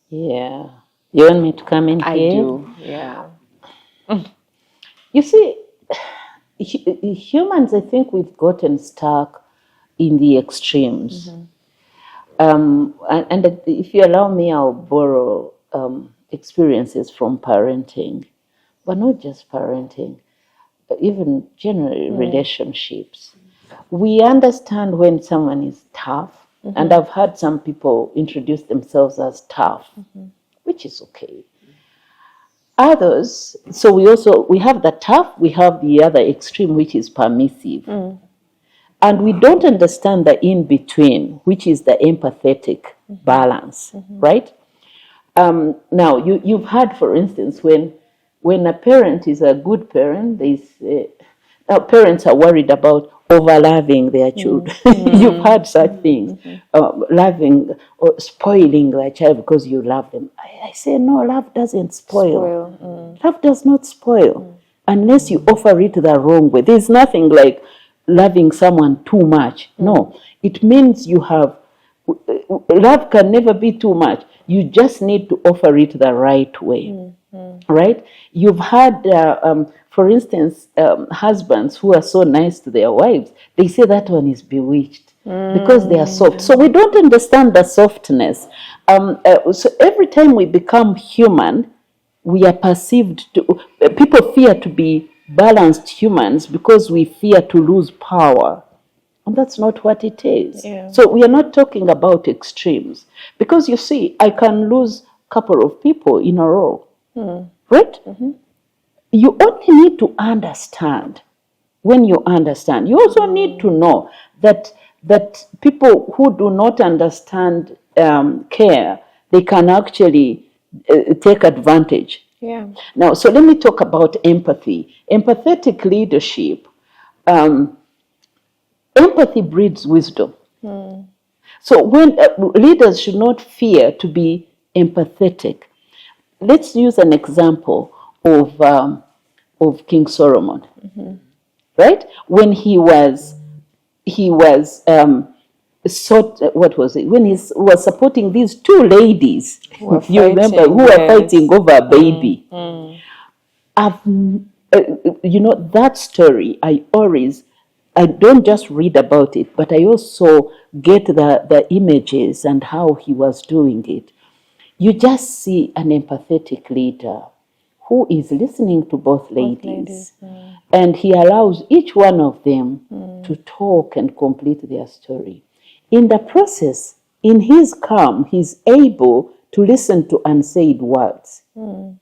[SPEAKER 2] Yeah. You want me to come in here?
[SPEAKER 1] I do, yeah.
[SPEAKER 2] You see, humans, I think we've gotten stuck in the extremes. And if you allow me, I'll borrow experiences from parenting, but not just parenting, even generally relationships. We understand when someone is tough, and I've had some people introduce themselves as tough, which is okay. Others, so we have the tough, we have the other extreme, which is permissive. And we don't understand the in-between, which is the empathetic balance, right? Now, you've had, for instance, when a parent is a good parent, parents are worried about over-loving their children. You've had such things, loving or spoiling their child because you love them. I say, no, love doesn't spoil. Love does not spoil unless you offer it the wrong way. There's nothing like loving someone too much. No, it means love can never be too much. You just need to offer it the right way. Right? You've had, for instance, husbands who are so nice to their wives, they say that one is bewitched because they are soft. So we don't understand the softness. So every time we become human, we are perceived to, people fear to be balanced humans because we fear to lose power. And that's not what it is. So we are not talking about extremes. Because you see, I can lose a couple of people in a row. Right? You only need to understand. When you understand, you also need to know that people who do not understand care, they can actually take advantage. Now, so let me talk about empathy. Empathetic leadership. Empathy breeds wisdom. So when leaders should not fear to be empathetic. Let's use an example of King Solomon, right? When he was he was what was it? When he was supporting these two ladies, you remember, who were fighting over a baby. I've, that story, I don't just read about it, but I also get the images and how he was doing it. You just see an empathetic leader who is listening to both ladies. And he allows each one of them to talk and complete their story. In the process, in his calm, he's able to listen to unsaid words,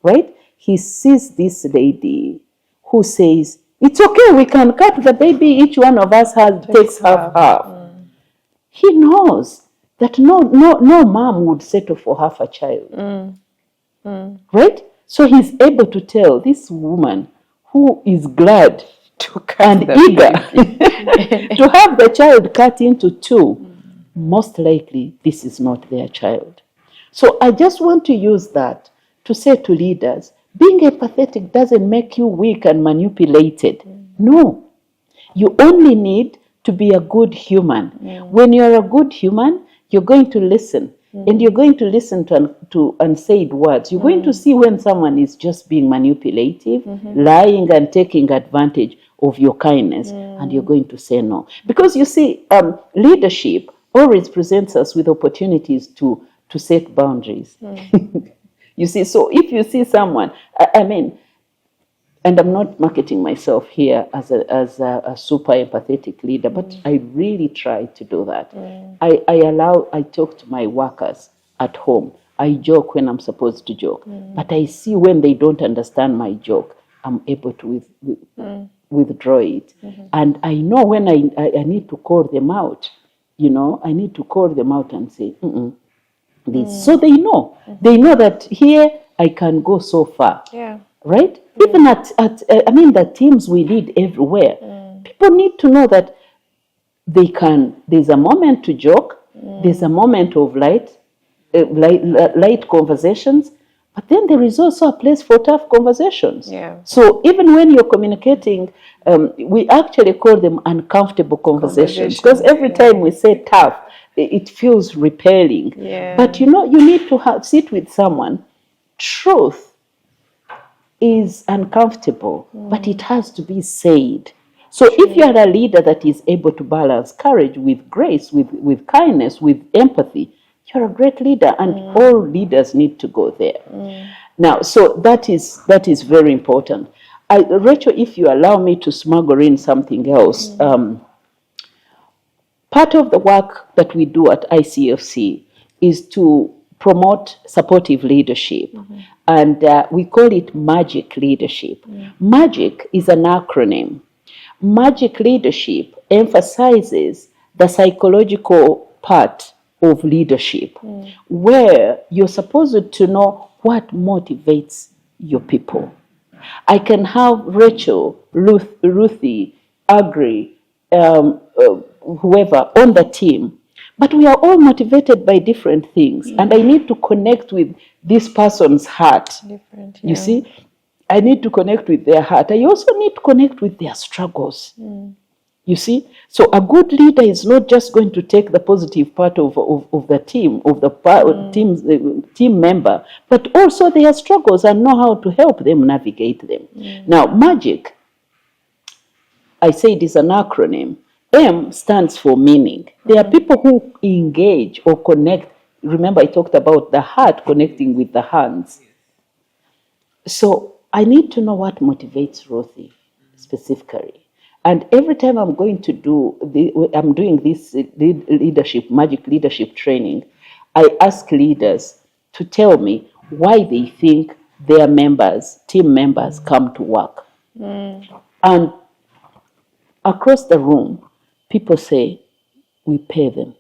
[SPEAKER 2] right? He sees this lady who says, it's okay, we can cut the baby, each one of us takes half. He knows that no mom would settle for half a child, right? So he's able to tell this woman who is glad and eager to have the child cut into two, most likely this is not their child. So I just want to use that to say to leaders, being empathetic doesn't make you weak and manipulated. No. You only need to be a good human. When you're a good human, you're going to listen. And you're going to listen to unsaid words. You're going to see when someone is just being manipulative, lying and taking advantage of your kindness, and you're going to say no. Because you see, leadership always presents us with opportunities to set boundaries. You see, so if you see someone, I mean, and I'm not marketing myself here as a super empathetic leader, but I really try to do that. I talk to my workers at home. I joke when I'm supposed to joke, but I see when they don't understand my joke, I'm able to withdraw it. And I know when I need to call them out, I need to call them out and say, this. So they know that here I can go so far. Yeah. Right? Even at the teams we lead everywhere, people need to know that there's a moment to joke, there's a moment of light conversations, but then there is also a place for tough conversations. Yeah. So even when you're communicating, we actually call them uncomfortable conversations, because every time we say tough, it feels repelling. Yeah. But you need to sit with someone. Truth is uncomfortable, but it has to be said. So if you are a leader that is able to balance courage with grace, with kindness, with empathy, you're a great leader, and all leaders need to go there. Now, so that is very important. Rachel, if you allow me to smuggle in something else, part of the work that we do at ICFC is to promote supportive leadership. And we call it MAGIC leadership. MAGIC is an acronym. MAGIC leadership emphasizes the psychological part of leadership, where you're supposed to know what motivates your people. I can have Rachel, Ruthie, Agri, whoever on the team, but we are all motivated by different things, and I need to connect with this person's heart. You see, I need to connect with their heart. I also need to connect with their struggles. You see, so a good leader is not just going to take the positive part of the team, of the team member, but also their struggles and know how to help them navigate them. Now, MAGIC, I say it is an acronym. M stands for meaning. There are people who engage or connect. Remember, I talked about the heart connecting with the hands. So I need to know what motivates Ruthie specifically. And every time I'm doing this leadership, MAGIC leadership training, I ask leaders to tell me why they think their members, team members, come to work. And across the room, people say, we pay them.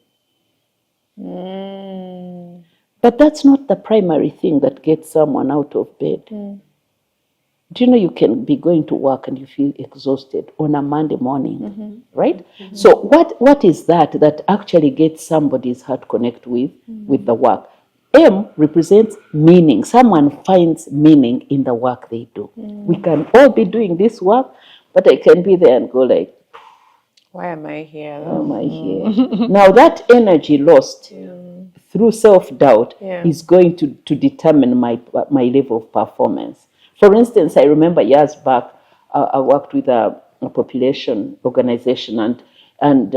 [SPEAKER 2] But that's not the primary thing that gets someone out of bed. Do you know you can be going to work and you feel exhausted on a Monday morning, right? So what is that actually gets somebody's heart connect with the work? M represents meaning. Someone finds meaning in the work they do. We can all be doing this work, but I can be there and go like,
[SPEAKER 1] Why am I here?
[SPEAKER 2] Why am I here? Now that energy lost through self-doubt is going to determine my level of performance. For instance, I remember years back, I worked with a population organization, and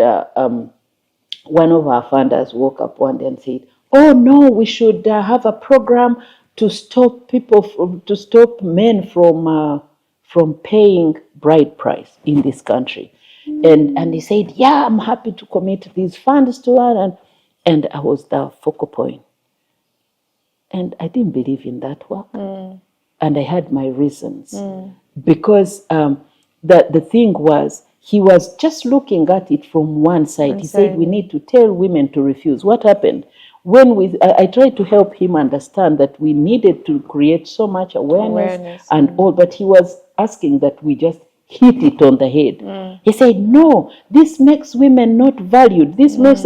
[SPEAKER 2] one of our funders woke up one day and said, "Oh no, we should have a program to stop men from paying bride price in this country." And he said, "Yeah, I'm happy to commit these funds to her," and I was the focal point. And I didn't believe in that work, and I had my reasons because the thing was, he was just looking at it from one side. He said, "We need to tell women to refuse." What happened? I tried to help him understand that we needed to create so much awareness and all, but he was asking that we just hit it on the head. He said, "No, this makes women not valued. This makes..."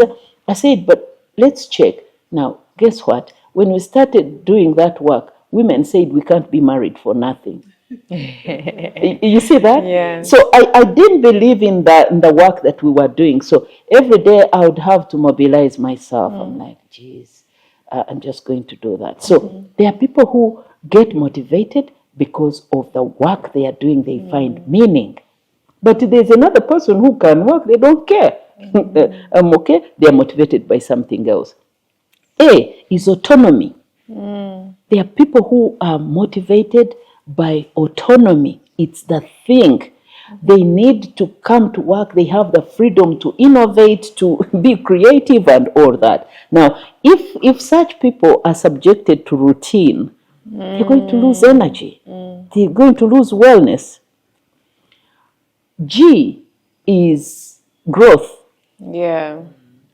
[SPEAKER 2] I said, "But let's check." Now, guess what? When we started doing that work, women said we can't be married for nothing. You see that?
[SPEAKER 1] Yeah.
[SPEAKER 2] So I didn't believe in the work that we were doing. So every day I would have to mobilize myself. I'm like, geez, I'm just going to do that. So there are people who get motivated because of the work they are doing. They find meaning. But there's another person who can work. They don't care. Okay, they are motivated by something else. A is autonomy. There are people who are motivated by autonomy. It's the thing. They need to come to work. They have the freedom to innovate, to be creative and all that. Now, if such people are subjected to routine, they're going to lose energy. They're going to lose wellness. G is growth.
[SPEAKER 1] Yeah.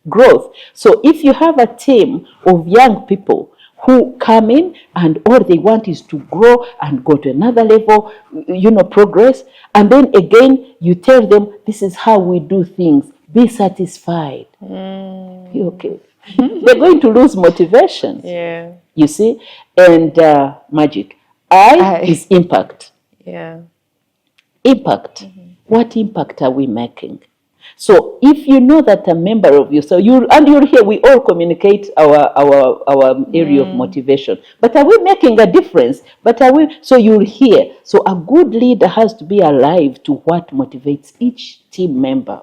[SPEAKER 2] Growth. So if you have a team of young people who come in and all they want is to grow and go to another level, progress, and then again you tell them, this is how we do things, be satisfied. Okay. They're going to lose motivation.
[SPEAKER 1] Yeah.
[SPEAKER 2] You see? And magic. I is impact.
[SPEAKER 1] Yeah.
[SPEAKER 2] Impact. What impact are we making? So if you know that a member of you, you're here, we all communicate our area of motivation. But are we making a difference? So you're here. So a good leader has to be alive to what motivates each team member.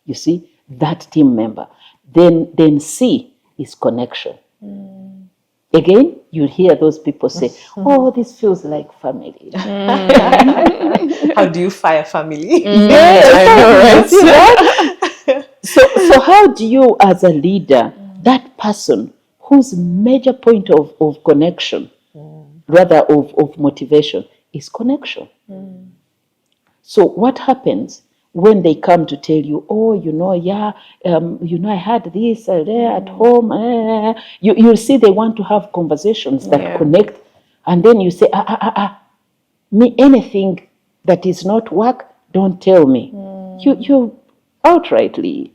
[SPEAKER 2] You see, that team member. Then C is connection. Again, you hear those people say, "Oh, this feels like family."
[SPEAKER 3] How do you fire family?
[SPEAKER 2] Yes, I know, right? So how do you, as a leader, that person whose major point of connection, rather of motivation, is connection? So what happens when they come to tell you, "Oh, I had this at home." You'll see they want to have conversations that connect. And then you say, me, anything that is not work, don't tell me. You're outrightly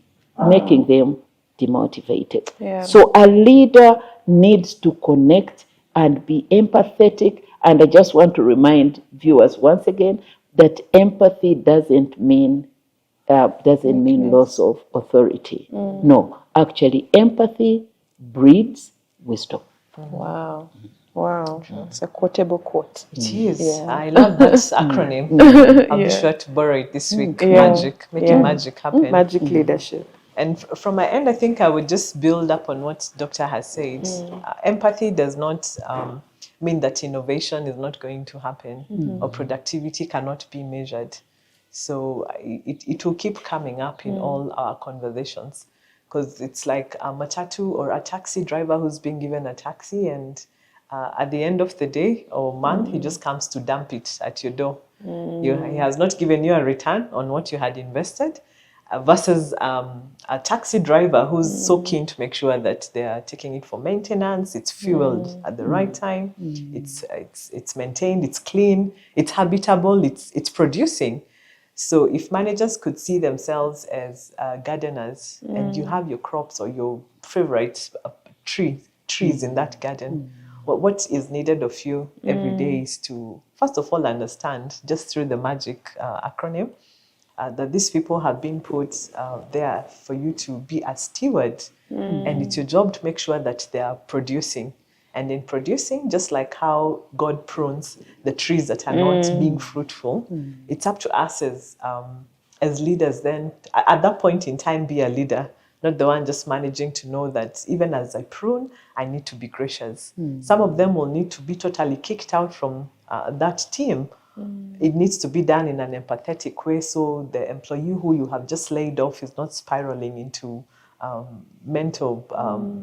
[SPEAKER 2] making them demotivated.
[SPEAKER 1] Yeah.
[SPEAKER 2] So a leader needs to connect and be empathetic. And I just want to remind viewers once again that empathy doesn't mean loss of authority. No, actually, empathy breeds wisdom.
[SPEAKER 1] Wow. Wow. It's a quotable quote.
[SPEAKER 3] It is.
[SPEAKER 1] Yeah.
[SPEAKER 3] I love that acronym. I'll be sure to borrow it this week. Magic. Making magic happen.
[SPEAKER 1] Magic leadership.
[SPEAKER 3] And from my end, I think I would just build up on what Dr. has said. Empathy does not mean that innovation is not going to happen or productivity cannot be measured. So it will keep coming up in all our conversations, because it's like a matatu or a taxi driver who's been given a taxi, and at the end of the day or month, he just comes to dump it at your door. He has not given you a return on what you had invested, versus a taxi driver who's so keen to make sure that they are taking it for maintenance, it's fueled at the right time, it's maintained, it's clean, it's habitable, it's producing. So if managers could see themselves as gardeners, and you have your crops or your favorite trees in that garden, what is needed of you every day is to, first of all, understand, just through the magic acronym, that these people have been put there for you to be a steward, and it's your job to make sure that they are producing. And in producing, just like how God prunes the trees that are not being fruitful, it's up to us as leaders then, at that point in time, be a leader, not the one just managing to know that even as I prune, I need to be gracious. Some of them will need to be totally kicked out from that team. It needs to be done in an empathetic way so the employee who you have just laid off is not spiraling into mental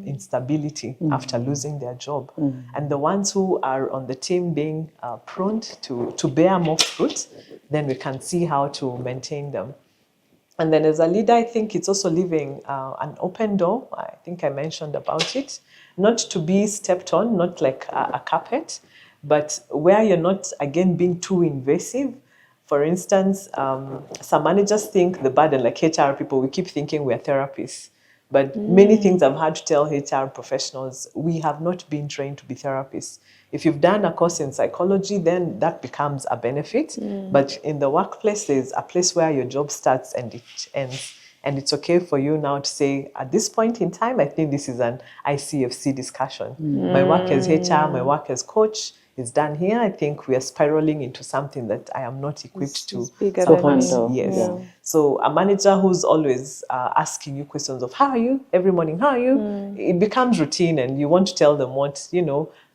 [SPEAKER 3] instability after losing their job. And the ones who are on the team being prone to bear more fruit, then we can see how to maintain them. And then as a leader, I think it's also leaving an open door. I think I mentioned about it. Not to be stepped on, not like a carpet, but where you're not, again, being too invasive. For instance, some managers think the burden, like HR people, we keep thinking we're therapists. But many things I've had to tell HR professionals, we have not been trained to be therapists. If you've done a course in psychology, then that becomes a benefit. But in the workplace, there's a place where your job starts and it ends. And it's okay for you now to say, at this point in time, I think this is an ICFC discussion. My work as HR, my work as coach is done here. I think we are spiraling into something that I am not equipped to
[SPEAKER 2] handle.
[SPEAKER 3] Yes.
[SPEAKER 2] Yeah.
[SPEAKER 3] So a manager who's always asking you questions of how are you every morning, how are you? It becomes routine and you want to tell them what,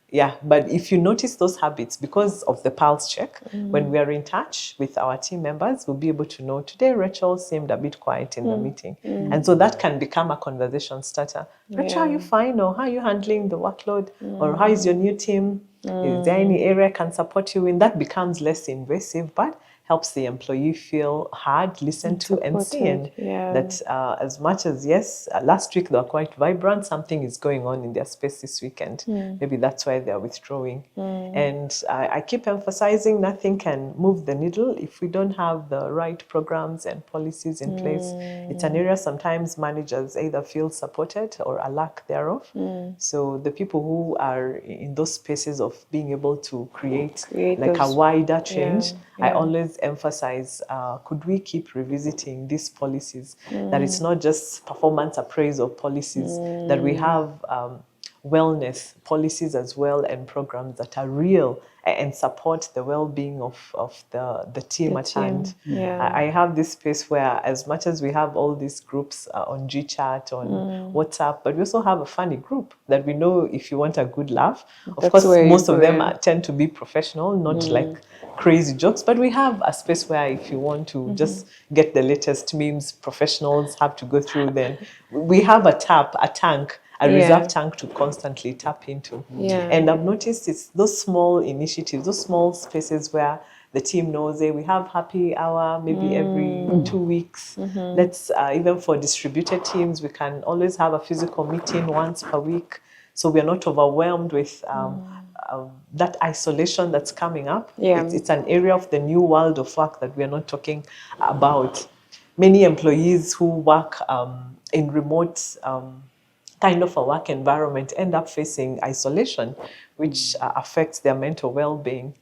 [SPEAKER 3] yeah. But if you notice those habits, because of the pulse check, when we are in touch with our team members, we'll be able to know today Rachel seemed a bit quiet in the meeting. And so that can become a conversation starter. Rachel, are you fine? Or how are you handling the workload? Or how is your new team? Is there any area I can support you in? That becomes less invasive, but helps the employee feel heard, listened to, and seen. That as much as, yes, last week they were quite vibrant, something is going on in their space this weekend. Maybe that's why they're withdrawing. And I keep emphasizing nothing can move the needle if we don't have the right programs and policies in place. It's an area sometimes managers either feel supported or a lack thereof. So the people who are in those spaces of being able to create like a wider change, I always emphasize, could we keep revisiting these policies? That it's not just performance appraisal policies, that we have wellness policies as well and programs that are real and support the well-being of the team at hand. I have this space where as much as we have all these groups on GChat, on WhatsApp, but we also have a funny group that we know if you want a good laugh. Of course, most of them tend to be professional, not like crazy jokes, but we have a space where if you want to just get the latest memes, professionals have to go through, then we have a tank, a reserve tank to constantly tap into. And I've noticed it's those small initiatives, those small spaces where the team knows, hey, we have happy hour maybe every 2 weeks. Let's, even for distributed teams, we can always have a physical meeting once per week. So we're not overwhelmed with that isolation that's coming up. It's an area of the new world of work that we're not talking about. Many employees who work in remote kind of a work environment end up facing isolation, which affects their mental well-being.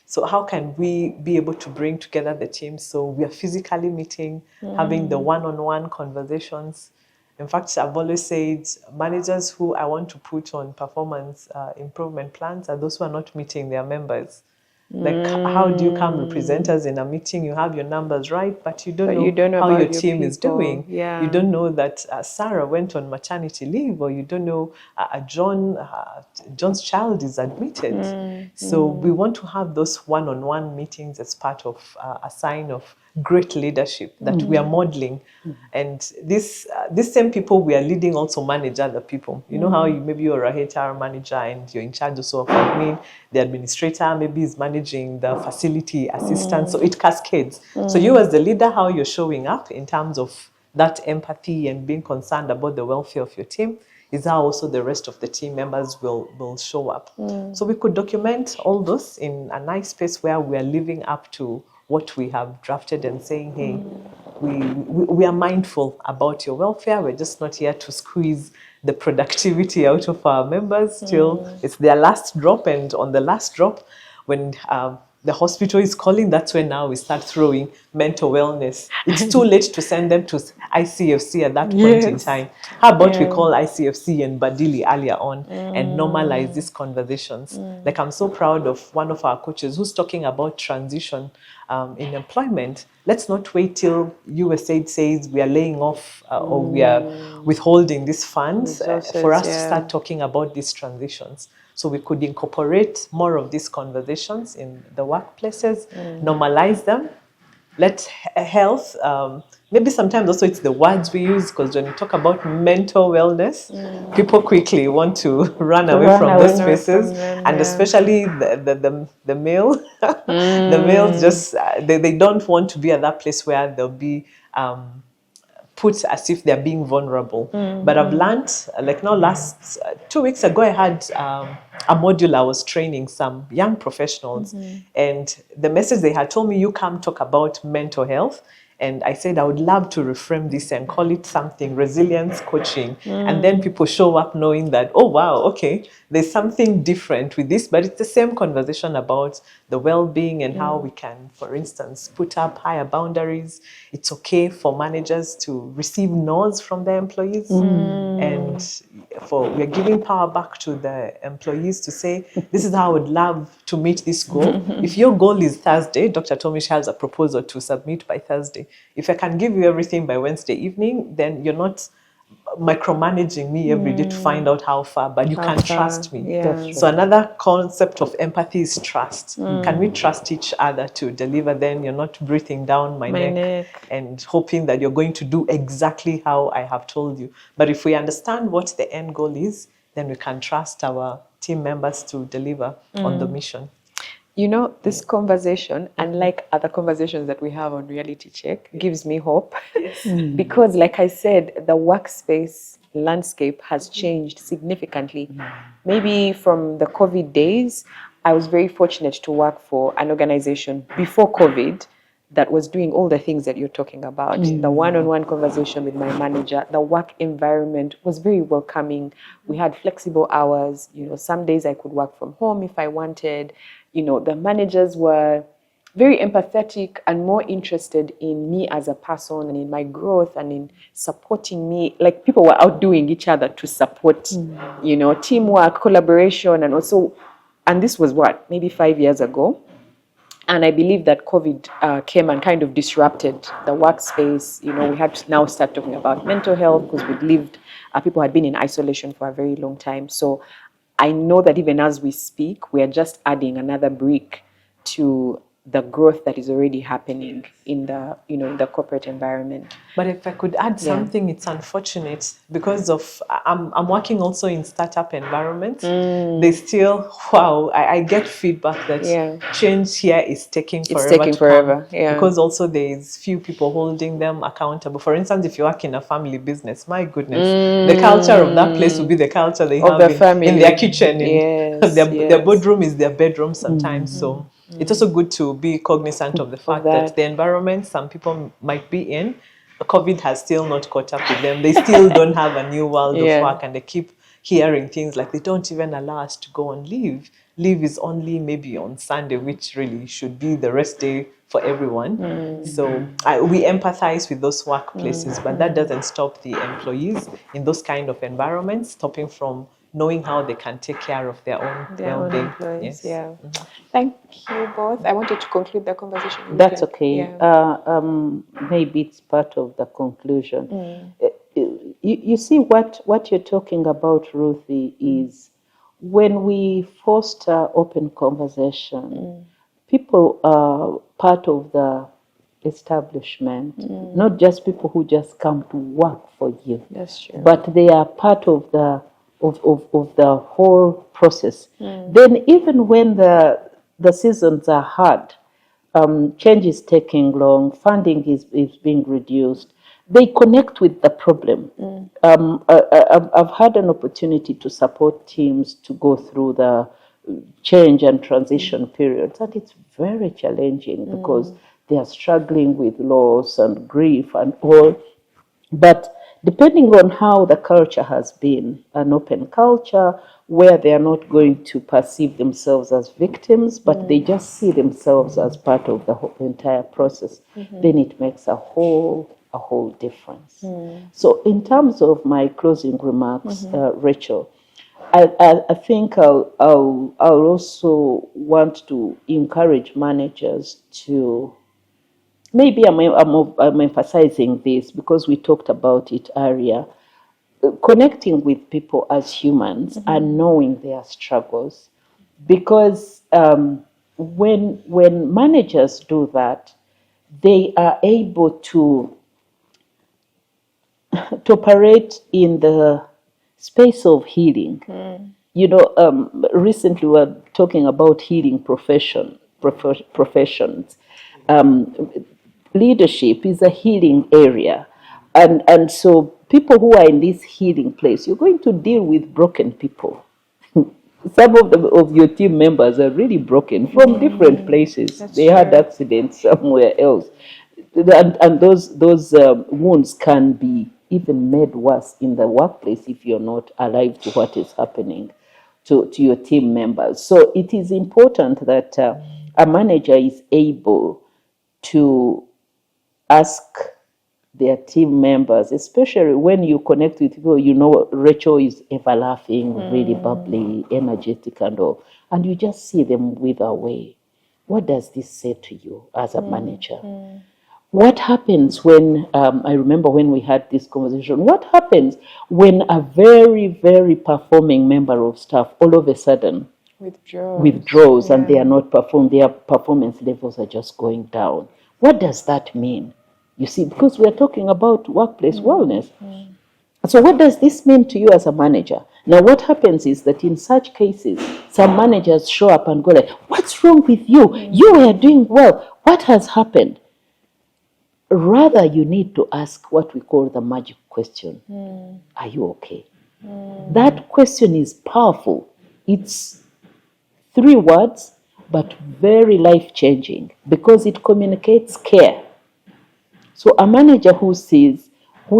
[SPEAKER 3] So how can we be able to bring together the team so we are physically meeting, having the one-on-one conversations? In fact, I've always said managers who I want to put on performance improvement plans are those who are not meeting their members. Like, how do you come represent us in a meeting? You have your numbers right, but you don't know how your team is doing. You don't know that Sarah went on maternity leave, or you don't know John's child is admitted. So we want to have those one-on-one meetings as part of a sign of great leadership that we are modeling. And these same people we are leading also manage other people. You know how maybe you're a HR manager and you're in charge also of admin, the administrator maybe is managing the facility assistant, so it cascades. So you as the leader, how you're showing up in terms of that empathy and being concerned about the welfare of your team is how also the rest of the team members will show up. So we could document all those in a nice space where we are living up to what we have drafted and saying, hey, we are mindful about your welfare. We're just not here to squeeze the productivity out of our members till it's their last drop. And on the last drop, when the hospital is calling, that's when now we start throwing mental wellness. It's too late to send them to ICFC at that point in time. How about we call ICFC and Badili earlier on and normalize these conversations? Like, I'm so proud of one of our coaches who's talking about transition in employment. Let's not wait till USAID says we are laying off or we are withholding these funds for us to start talking about these transitions. So we could incorporate more of these conversations in the workplaces, normalize them, let health, maybe sometimes also it's the words we use, because when we talk about mental wellness, people quickly want to run away from those spaces, and especially the male, the males just, they don't want to be at that place where they'll be put as if they're being vulnerable. But I've learned, like now last 2 weeks ago, I had a module I was training some young professionals, and the message they had told me, you come talk about mental health. And I said, I would love to reframe this and call it something, resilience coaching. And then people show up knowing that, oh, wow, okay, there's something different with this, but it's the same conversation about the well-being and how we can, for instance, put up higher boundaries. It's okay for managers to receive no's from their employees. And we're giving power back to the employees to say, this is how I would love to meet this goal. If your goal is Thursday, Dr. Tomish has a proposal to submit by Thursday. If I can give you everything by Wednesday evening, then you're not micromanaging me every day to find out how far, but you can trust me.
[SPEAKER 1] Yes.
[SPEAKER 3] So another concept of empathy is trust. Can we trust each other to deliver? Then you're not breathing down my neck and hoping that you're going to do exactly how I have told you. But if we understand what the end goal is, then we can trust our team members to deliver on the mission.
[SPEAKER 1] You know, this conversation, unlike other conversations that we have on Reality Check, gives me hope. Because, like I said, the workspace landscape has changed significantly. Maybe from the COVID days, I was very fortunate to work for an organization before COVID that was doing all the things that you're talking about. The one-on-one conversation with my manager, the work environment was very welcoming. We had flexible hours. You know, some days I could work from home if I wanted. You know, the managers were very empathetic and more interested in me as a person and in my growth and in supporting me. Like, people were outdoing each other to support, you know, teamwork, collaboration, and also, and this was what, maybe 5 years ago. And I believe that COVID came and kind of disrupted the workspace. You know, we had to now start talking about mental health because we'd lived, people had been in isolation for a very long time. So I know that even as we speak, we are just adding another brick to the growth that is already happening in the, you know, in the corporate environment.
[SPEAKER 3] But if I could add something, it's unfortunate because of I'm working also in startup environment. They still, I get feedback that change here is taking forever.
[SPEAKER 1] It's taking forever,
[SPEAKER 3] because also there's few people holding them accountable. For instance, if you work in a family business, my goodness, the culture of that place will be the culture they have in their kitchen. Their boardroom is their bedroom sometimes. So it's also good to be cognizant of the fact that the environment some people might be in, COVID has still not caught up with them. They still don't have a new world of work, and they keep hearing things like they don't even allow us to go on leave. Leave is only maybe on Sunday, which really should be the rest day for everyone. So we empathize with those workplaces, but that doesn't stop the employees in those kind of environments, stopping from knowing how they can take care of their own well-being.
[SPEAKER 1] Yes. Thank you both. I wanted to conclude the conversation.
[SPEAKER 2] That's okay. Maybe it's part of the conclusion. You see, what you're talking about, Ruthie, is when we foster open conversation, people are part of the establishment, not just people who just come to work for you.
[SPEAKER 1] That's true.
[SPEAKER 2] But they are part of the whole process. Then even when the seasons are hard, change is taking long, funding is being reduced, they connect with the problem. I've had an opportunity to support teams to go through the change and transition periods, and it's very challenging because they are struggling with loss and grief and all. But depending on how the culture has been, an open culture where they are not going to perceive themselves as victims, but they just see themselves as part of the whole entire process, then it makes a whole difference. So in terms of my closing remarks, Rachel, I think I'll also want to encourage managers to, maybe I'm emphasizing this because we talked about it earlier, connecting with people as humans and knowing their struggles, because when managers do that, they are able to operate in the space of healing. Recently we were talking about healing professions. Leadership is a healing area, and so people who are in this healing place, you're going to deal with broken people. Some of your team members are really broken from different places. They had accidents somewhere else, and those wounds can be even made worse in the workplace if you're not alive to what is happening to your team members. So it is important that a manager is able to ask their team members, especially when you connect with people, Rachel is ever laughing, really bubbly, energetic and all, and you just see them wither away. What does this say to you as a manager? What happens when, I remember when we had this conversation, what happens when a very, very performing member of staff all of a sudden withdraws and they are not performing, their performance levels are just going down? What does that mean? You see, because we're talking about workplace wellness. So what does this mean to you as a manager? Now, what happens is that in such cases, some managers show up and go like, what's wrong with you? You are doing well. What has happened? Rather, you need to ask what we call the magic question. Are you okay? That question is powerful. It's 3 words, but very life-changing because it communicates care. So a manager who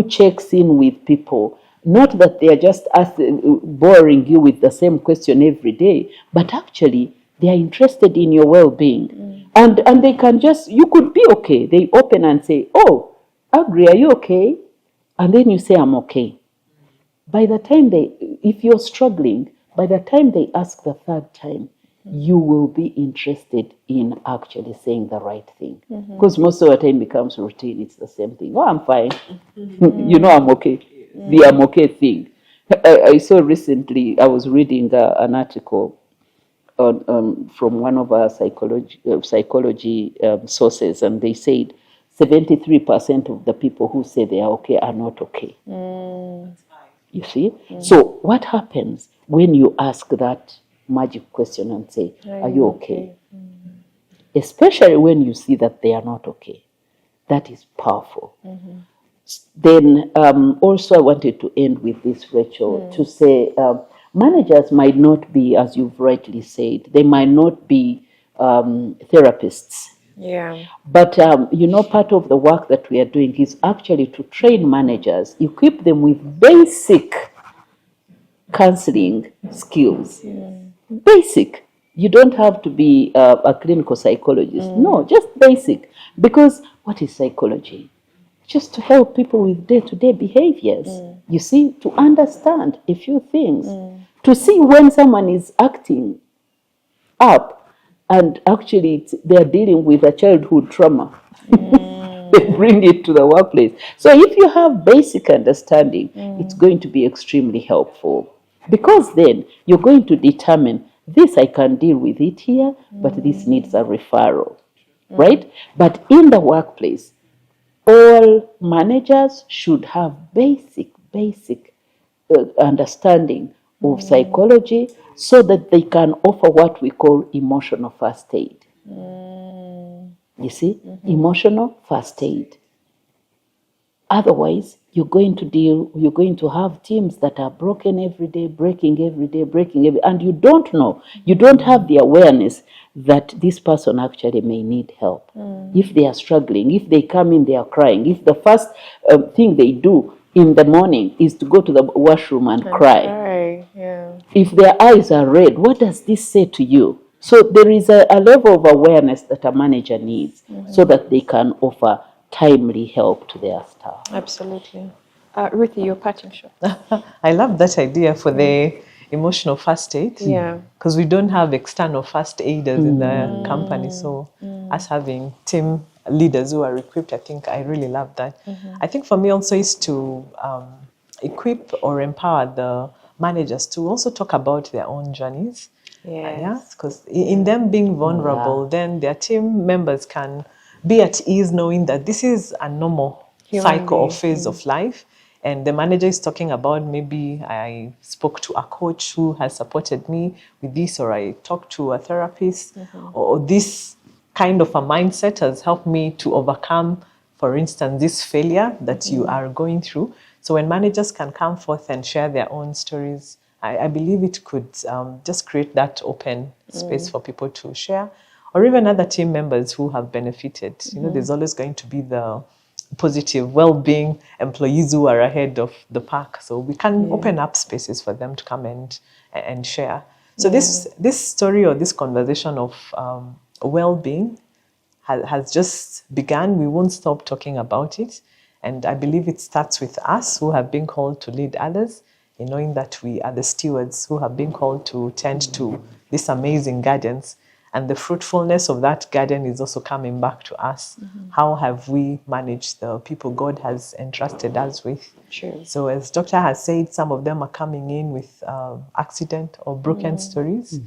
[SPEAKER 2] checks in with people, not that they are just boring you with the same question every day, but actually they are interested in your well-being. And they can you could be okay. They open and say, oh, Agri, are you okay? And then you say, I'm okay. By the time if you're struggling, by the time they ask the 3rd time, you will be interested in actually saying the right thing. Because most of the time it becomes routine. It's the same thing. Oh, I'm fine. I'm okay. The I'm okay thing. I saw recently, I was reading an article from one of our psychology sources, and they said 73% of the people who say they are okay are not okay. You see? So what happens when you ask that magic question and say, are you okay? Especially when you see that they are not okay. That is powerful. Then also I wanted to end with this, Rachel, to say managers might not be, as you've rightly said, they might not be therapists. But, part of the work that we are doing is actually to train managers, equip them with basic counseling skills. Basic. You don't have to be a clinical psychologist. No, just basic. Because what is psychology? Just to help people with day-to-day behaviors. You see, to understand a few things. To see when someone is acting up and actually they're dealing with a childhood trauma. They bring it to the workplace. So if you have basic understanding, it's going to be extremely helpful. Because then you're going to determine, this I can deal with it here, but this needs a referral, right? But in the workplace, all managers should have basic understanding of psychology so that they can offer what we call emotional first aid. You see, emotional first aid. Otherwise, you're going to have teams that are broken every day, breaking every day, and you don't know, you don't have the awareness that this person actually may need help. If they are struggling, if they come in, they are crying, if the first thing they do in the morning is to go to the washroom and cry.
[SPEAKER 1] Yeah.
[SPEAKER 2] If their eyes are red, what does this say to you? So there is a level of awareness that a manager needs so that they can offer timely help to their staff.
[SPEAKER 1] Absolutely. Ruthie, your parting shot.
[SPEAKER 3] I love that idea for the emotional first aid.
[SPEAKER 1] Yeah.
[SPEAKER 3] Because we don't have external first aiders in the company. So us having team leaders who are equipped, I think I really love that. I think for me also is to equip or empower the managers to also talk about their own journeys.
[SPEAKER 1] Yes.
[SPEAKER 3] Because in them being vulnerable, then their team members can be at ease knowing that this is a normal
[SPEAKER 1] Human
[SPEAKER 3] cycle or
[SPEAKER 1] being.
[SPEAKER 3] phase of life. And the manager is talking about, maybe I spoke to a coach who has supported me with this, or I talked to a therapist, or this kind of a mindset has helped me to overcome, for instance, this failure that you are going through. So when managers can come forth and share their own stories, I believe it could just create that open space for people to share, or even other team members who have benefited. You know, there's always going to be the positive, well-being employees who are ahead of the pack. So we can open up spaces for them to come and share. So this story or this conversation of well-being has just begun. We won't stop talking about it. And I believe it starts with us who have been called to lead others, in knowing that we are the stewards who have been called to tend to these amazing gardens. And the fruitfulness of that garden is also coming back to us. How have we managed the people God has entrusted us with?
[SPEAKER 1] Sure.
[SPEAKER 3] So as Doctor has said, some of them are coming in with accident or broken stories.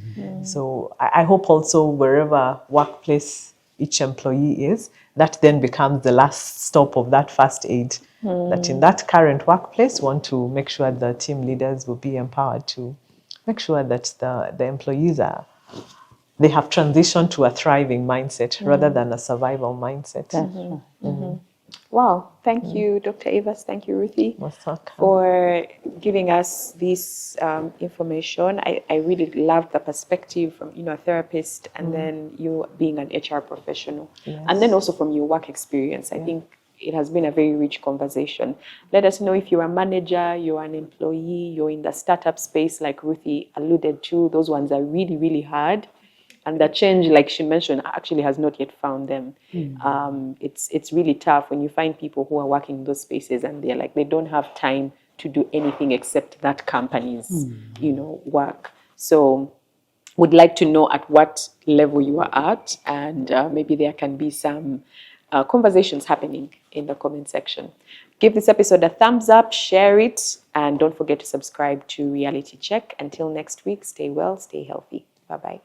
[SPEAKER 3] So I hope also wherever workplace each employee is, that then becomes the last stop of that first aid. That in that current workplace, want to make sure the team leaders will be empowered to make sure that the employees they have transitioned to a thriving mindset rather than a survival mindset.
[SPEAKER 2] That's right.
[SPEAKER 1] Wow. Thank you, Dr. Evers. Thank you, Ruthie,
[SPEAKER 3] Most welcome.
[SPEAKER 1] for giving us this information. I really love the perspective from, a therapist, and then you being an HR professional, and then also from your work experience. I think it has been a very rich conversation. Let us know if you're a manager, you're an employee, you're in the startup space like Ruthie alluded to. Those ones are really, really hard. And the change, like she mentioned, actually has not yet found them. It's really tough when you find people who are working in those spaces and they're like, they don't have time to do anything except that company's, work. So would like to know at what level you are at, and maybe there can be some conversations happening in the comment section. Give this episode a thumbs up, share it, and don't forget to subscribe to Reality Check. Until next week, stay well, stay healthy. Bye-bye.